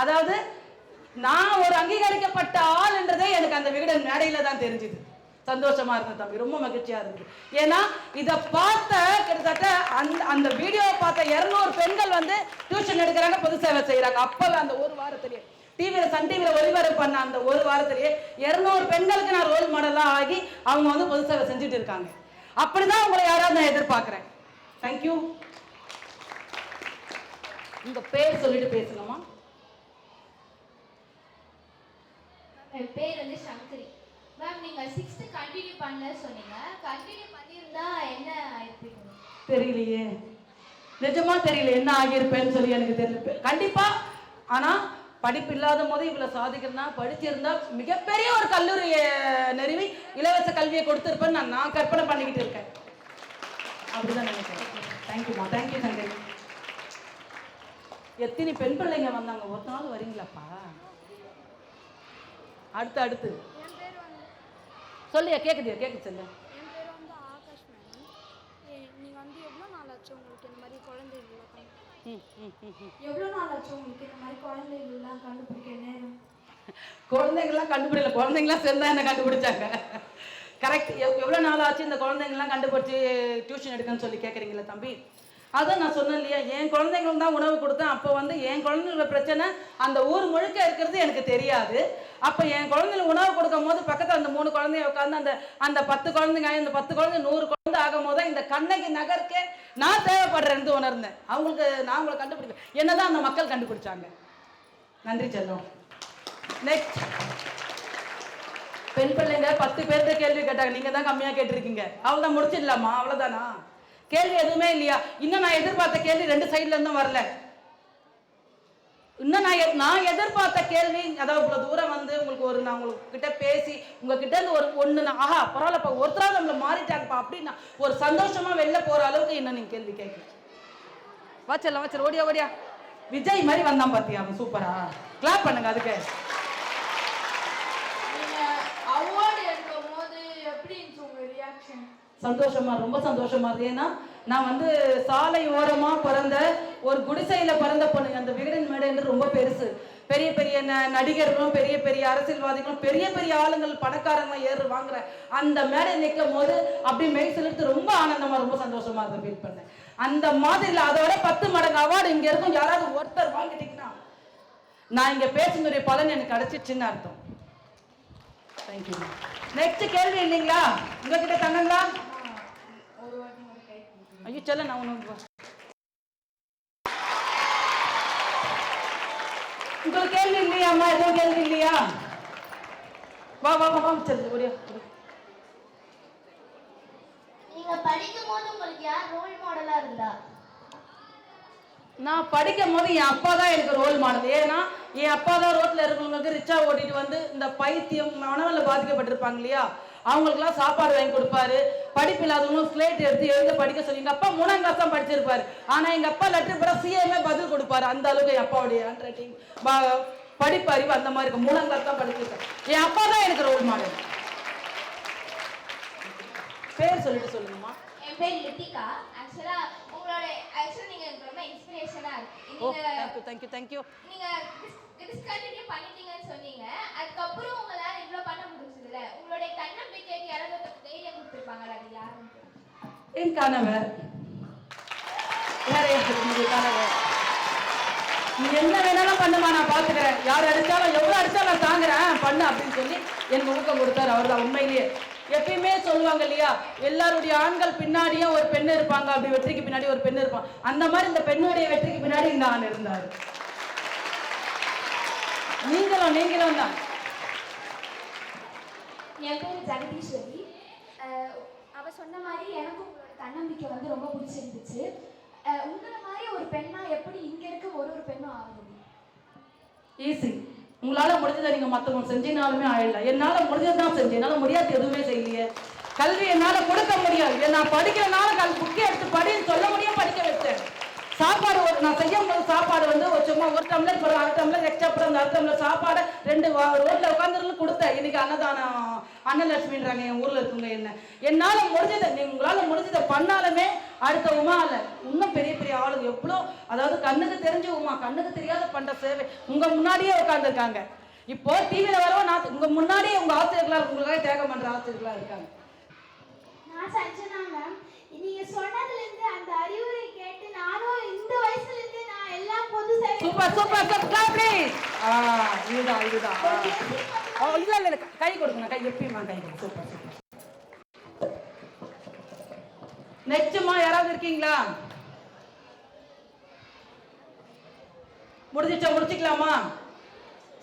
அதாவது நான் ஒரு அங்கீகரிக்கப்பட்ட ஆள்ன்றதே எனக்கு அந்த விகடன் மேடையில தான் தெரிஞ்சுது. சந்தோஷமா இருந்தது தம்பி, ரொம்ப மகிழ்ச்சியா இருந்தது. ஏன்னா இதை பார்த்த கிட்டத்தட்ட அந்த வீடியோவை பார்த்த 200 பெண்கள் வந்து டியூஷன் எடுக்கிறாங்க, பொது சேவை செய்யறாங்க. அப்பவே அந்த ஒரு வாரத்திலேயே டிவியில சன் டிவியில ஒளிபரப்பு பண்ண அந்த ஒரு வாரத்திலேயே 200 பெண்களுக்கு நான் ரோல் மாடலா ஆகி அவங்க வந்து பொது சேவை செஞ்சுட்டு இருக்காங்க. அப்படிதான் உங்களை யாராவது நான் எதிர்பார்க்கிறேன். தேங்க்யூ. உங்க பேர் சொல்லிட்டு பேசலாமா? என் பேர் வந்து சங்கரி. மேம், நீங்க 6th கண்டினியூ பண்ணல சொன்னீங்க. கண்டினியூ பண்ணியிருந்தா என்ன ஆயிருப்பீங்க? தெரியலையே, நிஜமா தெரியல என்ன ஆகியிருப்பேன்னு சொல்லி எனக்கு தெரியல கண்டிப்பா. ஆனா படிப்பு இல்லாத போது இவ்வளவு சாதிக்கிறதுனா, படிச்சிருந்தா மிகப்பெரிய ஒரு கல்லூரியை நிறுவி இலவச கல்வியை கொடுத்திருப்பேன்னு நான் கற்பனை பண்ணிக்கிட்டு இருக்கேன். அப்படிதான் நினைக்கிறேன். தேங்க்யூமா, தேங்க்யூ சங்கரி. எத்தனை பெண் பிள்ளைங்க வந்தாங்க, ஒரு நாள் வரீங்களாப்பா? அடுத்து என் பேர் வந்து சொல்லியா, கேட்குது சொல்லு. என் பேர் வந்து ஆகாஷ் மேடம். நீங்கள் வந்து எவ்வளோ நாள் ஆச்சு உங்களுக்கு இந்த மாதிரி குழந்தைகள் எவ்வளோ நாள் ஆச்சு உங்களுக்கு இந்த மாதிரி குழந்தைகள்லாம் கண்டுபிடிக்க நேரம்? குழந்தைங்களாம் கண்டுபிடிக்கல, குழந்தைங்களாம் சேர்ந்தா என்ன கண்டுபிடிச்சாங்க. கரெக்ட். எவ்வளோ நாள் ஆச்சு இந்த குழந்தைங்களாம் கண்டுபிடிச்சி டியூஷன் எடுக்கன்னு சொல்லி கேட்குறீங்களா தம்பி? அதான் நான் சொன்னேன் இல்லையா, என் குழந்தைங்களுக்கு தான் உணவு கொடுத்தேன். அப்போ வந்து என் குழந்தைங்களோட பிரச்சனை அந்த ஊர் முழுக்க இருக்கிறது எனக்கு தெரியாது. அப்போ என் குழந்தைங்களுக்கு உணவு கொடுக்கும் போது பக்கத்தில் அந்த 3 குழந்தைய உட்காந்து அந்த 10 குழந்தைங்க, அந்த 10 குழந்தை 100 குழந்தை ஆகும் போது இந்த கண்ணகி நகருக்கே நான் தேவைப்படுறேன்னு உணர்ந்தேன். அவங்களுக்கு நான் உங்களை கண்டுபிடிப்பேன், என்னதான் அந்த மக்கள் கண்டுபிடிச்சாங்க. நன்றி செல்லம். நெக்ஸ்ட் பெண் பிள்ளைங்க 10 பேர்கிட்ட கேள்வி கேட்டாங்க, நீங்க தான் கம்மியா கேட்டிருக்கீங்க. அவ்வளவுதான், முடிச்சிடலாமா? அவ்வளவுதானா? கேள்வி எதுவுமே இல்லையா? இன்னும் நான் எதிர்பார்த்த கேள்வி 2 சைட்ல இருந்தும் வரல. இன்னும் நான் எதிர்பார்த்த கேள்வி, அதாவது இவ்வளவு தூரம் வந்து உங்களுக்கு நான் உங்ககிட்ட பேசி உங்ககிட்ட இருந்து ஒண்ணு ஆஹா பரவாயில்லப்பா, ஒருத்தராவது நம்மள மாறிட்டாங்கப்பா அப்படின்னா ஒரு சந்தோஷமா வெளில போற அளவுக்கு இன்னும் நீங்க கேள்வி கேட்கல. வச்சிடலாம், ஓடியா விஜய் மாதிரி வந்தான் பாத்தியா அவன், சூப்பரா. கிளாப் பண்ணுங்க அதுக்கு. அவார்டு எடுக்கும் போது எப்படி இருந்துச்சு உங்க ரியாக்ஷன்? சந்தோஷமா, ரொம்ப சந்தோஷமா இருக்கு. ஏன்னா நான் வந்து சாலை ஓரமா பிறந்த ஒரு குடிசையில பிறந்த பொண்ணு. அந்த விகடன் மேடைன்னு ரொம்ப பெருசு. பெரிய பெரிய நடிகர்களும் பெரிய பெரிய அரசியல்வாதிகளும் பெரிய பெரிய ஆளுங்கள் பணக்காரங்க வாங்குற அந்த மேடை நிற்கும் போது அப்படி மெய் செலுத்து ரொம்ப ஆனந்தமா ரொம்ப சந்தோஷமா இருந்த ஃபீல் பண்ணேன். அந்த மாதிரி அதோட 10 மடங்கு அவார்டு இங்க இருக்கும். யாராவது ஒருத்தர் வாங்கிட்டீங்கன்னா நான் இங்க பேசுனுடைய பலன் எனக்கு கிடைச்சிச்சுன்னு அர்த்தம். தேங்க்யூ. நெக்ஸ்ட் கேள்வி இல்லைங்களா உங்ககிட்ட தங்கங்களா? ஐயோ சொல்ல நான் ஒன்று உங்களுக்கு கேள்வி இல்லையாம்மா? எதுவும் கேள்வி இல்லையா? வா சரி ஒரே. நீங்க படிக்கும் போது உங்களுக்கு யார் ரோல் மாடலா இருந்தா? நான் படிக்கும் போது என் அப்பா தான் எனக்கு ரோல் மாடல். ஏன்னா என் அப்பா தான் ரோட்ல இருக்கிறவங்களுக்கு ரிச்சா ஓட்டிட்டு வந்து இந்த பைத்தியம் மனவல்ல பாதிக்கப்பட்டிருப்பாங்க இல்லையா, அவங்களுக்குலாம் சாப்பாடு வாங்கி கொடுப்பாரு. படிப்பு இல்லாதவங்களும் ஸ்லேட் எடுத்து எழுத படிக்க சொல்லி எங்க அப்பா 3ஆம் கிளாஸ் தான் படிச்சிருப்பாரு. ஆனா எங்க அப்பா லெட்டர் போட சிஎம்ஏ பதில் கொடுப்பாரு. அந்த அளவுக்கு என் அப்பாவுடைய ஹேண்ட் ரைட்டிங் படிப்பு அறிவு அந்த மாதிரி இருக்கும். 3ஆம் கிளாஸ் தான் படிச்சிருக்கேன். என் அப்பா தான் எனக்கு ரோல் மாடல். பேர் சொல்லிட்டு சொல்லுங்கம்மா. என் பேர் லித்திகா. ஆக்சுவலா நீங்க ரொம்ப இன்ஸ்பிரேஷனா இருக்கு. தேங்க்யூ. நீங்க டிஸ்கண்டினியூ பண்ணிட்டீங்கன்னு சொன்னீங்க. அதுக்கப்புறம் உங்களால இவ்வளவு பண்ண முடிஞ்சதுல உங்களுடைய தன்னம்பிக்கைக்கு யாராவது தைரியம் கொடுத்திருப்பாங்களா? அது யாருன்னு? என் கணவர். கணவர் நீ என்ன வேணாலும் பண்ணுமா, நான் பாத்துக்கிறேன். யார் அடிச்சாலும் எவ்வளவு அடிச்சாலும் நான் தாங்குறேன் பண்ணு அப்படின்னு சொல்லி எனக்கு ஊக்கம் கொடுத்தாரு. அவர் தான் உண்மையிலேயே. எப்பயுமே சொல்லுவாங்க இல்லையா, எல்லாருடைய ஆண்கள் பின்னாடியும் ஒரு பெண் இருப்பாங்க, அப்படி வெற்றிக்கு பின்னாடி ஒரு பெண் இருப்பாங்க. அந்த மாதிரி இந்த பெண்ணுடைய வெற்றிக்கு பின்னாடி இந்த ஆண் இருந்தாரு. நீங்களும் தான். என் பேர் ஜெகதீஸ்வரி. அவ சொன்ன மாதிரி எனக்கும் உங்களோட தன்னம்பிக்கை வந்து ரொம்ப பிடிச்சிருந்துச்சு. உங்களை மாதிரி ஒரு பெண்ணா எப்படி இங்க இருக்க ஒரு பெண்ணும் ஆக முடியும்? ஈஸி. உங்களால முடிஞ்சதை நீங்க மற்றவங்க செஞ்சினாலுமே ஆயிடலாம். என்னால முடிஞ்சதுதான் செஞ்சேன், என்னால முடியாது எதுவுமே செய்யலையே. கல்வி என்னால கொடுக்க முடியாது, நான் படிக்கிறனால புக்கை எடுத்து படின்னு சொல்ல முடியும், படிக்க வச்சேன். சாப்பாடு நான் செய்யும் போது சாப்பாடு வந்து சும்மா 1 டம்ளர் 1/2 டம்ளர் எக்ஸ்ட்ரா போட அந்த 1/2 டம்ளர் சாப்பாடு 2 ரோட்ல உட்காந்துருந்து கொடுத்தேன். இன்னைக்கு அன்னதானம் அன்னலட்சுமின்றாங்க என் ஊர்ல இருக்குங்க. என்னால முடிஞ்சதை உங்களால முடிஞ்சதை பண்ணாலுமே அடுத்த உமா இல்ல இன்னும் பெரிய பெரிய ஆளுங்க எவ்வளோ, அதாவது கண்ணுக்கு தெரிஞ்ச உமா கண்ணுக்கு தெரியாத பண்ற சேவை உங்க முன்னாடியே உட்காந்துருக்காங்க. இப்போ டிவியில வரவும் நான் உங்க முன்னாடியே உங்க ஆசிரியர்களா உங்களுக்காக தியாகம் பண்ற ஆசிரியர்களா இருக்காங்க. நான் சஞ்சனா மேம். நீங்க சொன்னதுல இருந்து அந்த அறிவுரை கேட்டு நானும் இந்த வயசுல இருந்து நான் எல்லாம் பொது சேவை. Super please. இதுதான் இல்ல கை கொடுங்க, கை எப்பயுமா கை கொடுங்க. சூப்பர். நெக்ஸ்ட்மா யாராவது இருக்கீங்களா? முடிச்சுக்கலாமா?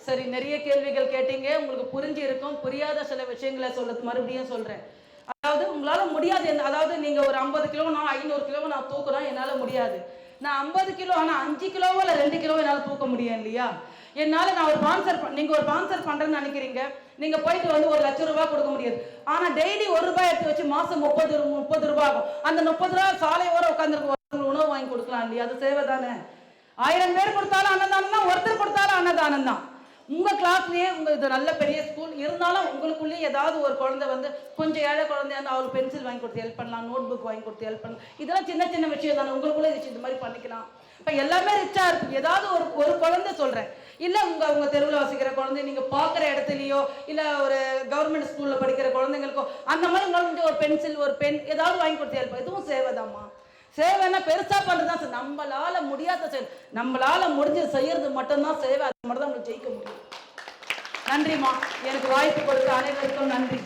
சரி, நிறைய கேள்விகள் கேட்டீங்க, உங்களுக்கு புரிஞ்சு இருக்கும். புரியாத சில விஷயங்களை மறுபடியும் சொல்றேன். அதாவது உங்களால முடியாது, அதாவது நீங்க ஒரு 50 கிலோ நான் 500 கிலோ நான் தூக்குறேன், என்னால முடியாது. நான் 50 கிலோ ஆனா 5 கிலோவோ இல்ல 2 கிலோ என்னால தூக்க முடியும் இல்லையா? என்னால நான் ஒரு ஸ்பான்சர் நீங்க ஒரு ஸ்பான்சர் பண்றேன்னு நினைக்கிறீங்க, நீங்க போயிட்டு வந்து 1 லட்சம் ரூபாய் கொடுக்க முடியாது. ஆனா டெய்லி 1 ரூபாய் எடுத்து வச்சு மாசம் 30 ரூபாய் ஆகும். அந்த 30 ரூபாய் சாலை ஓர உட்காந்துருக்கு உணவு வாங்கி கொடுக்கலாம் இல்லையா? அது சேவை தானே. 1000 பேர் கொடுத்தாலும் அன்னதானம் தான், ஒருத்தர் கொடுத்தாலும் அன்னதானம் தான். உங்கள் கிளாஸ்லேயே இது நல்ல பெரிய ஸ்கூல் இருந்தாலும் உங்களுக்குள்ளேயே ஏதாவது ஒரு குழந்தை வந்து கொஞ்சம் ஏழை குழந்தையா இருந்தால் அவளுக்கு பென்சில் வாங்கி கொடுத்து ஹெல்ப் பண்ணலாம், நோட் புக் வாங்கி கொடுத்து ஹெல்ப் பண்ணலாம். இதெல்லாம் சின்ன சின்ன விஷயம் தானே, உங்களுக்குள்ளே இது மாதிரி பண்ணிக்கலாம். இப்போ எல்லாமே ரிச்சாக இருக்குது. ஏதாவது ஒரு குழந்தை சொல்கிறேன், இல்லை உங்கள் தெருவில் வசிக்கிற குழந்தை நீங்கள் பார்க்குற இடத்துலையோ இல்லை ஒரு கவர்மெண்ட் ஸ்கூலில் படிக்கிற குழந்தைங்களுக்கோ அந்த மாதிரி உங்களுக்கு ஒரு பென்சில் ஒரு பென் ஏதாவது வாங்கி கொடுத்து ஹெல்ப், இதுவும் சேவைதாம்மா. சேவைன்னா பெருசாக பண்ணுறது தான். நம்மளால் முடியாத செயல், நம்மளால் முடிஞ்ச செய்யறது மட்டும்தான் சேவை. அது மட்டும் தான் நம்மளுக்கு ஜெயிக்க முடியும். நன்றிம்மா, எனக்கு வாய்ப்பு கொடுத்த அனைவருக்கும் நன்றி.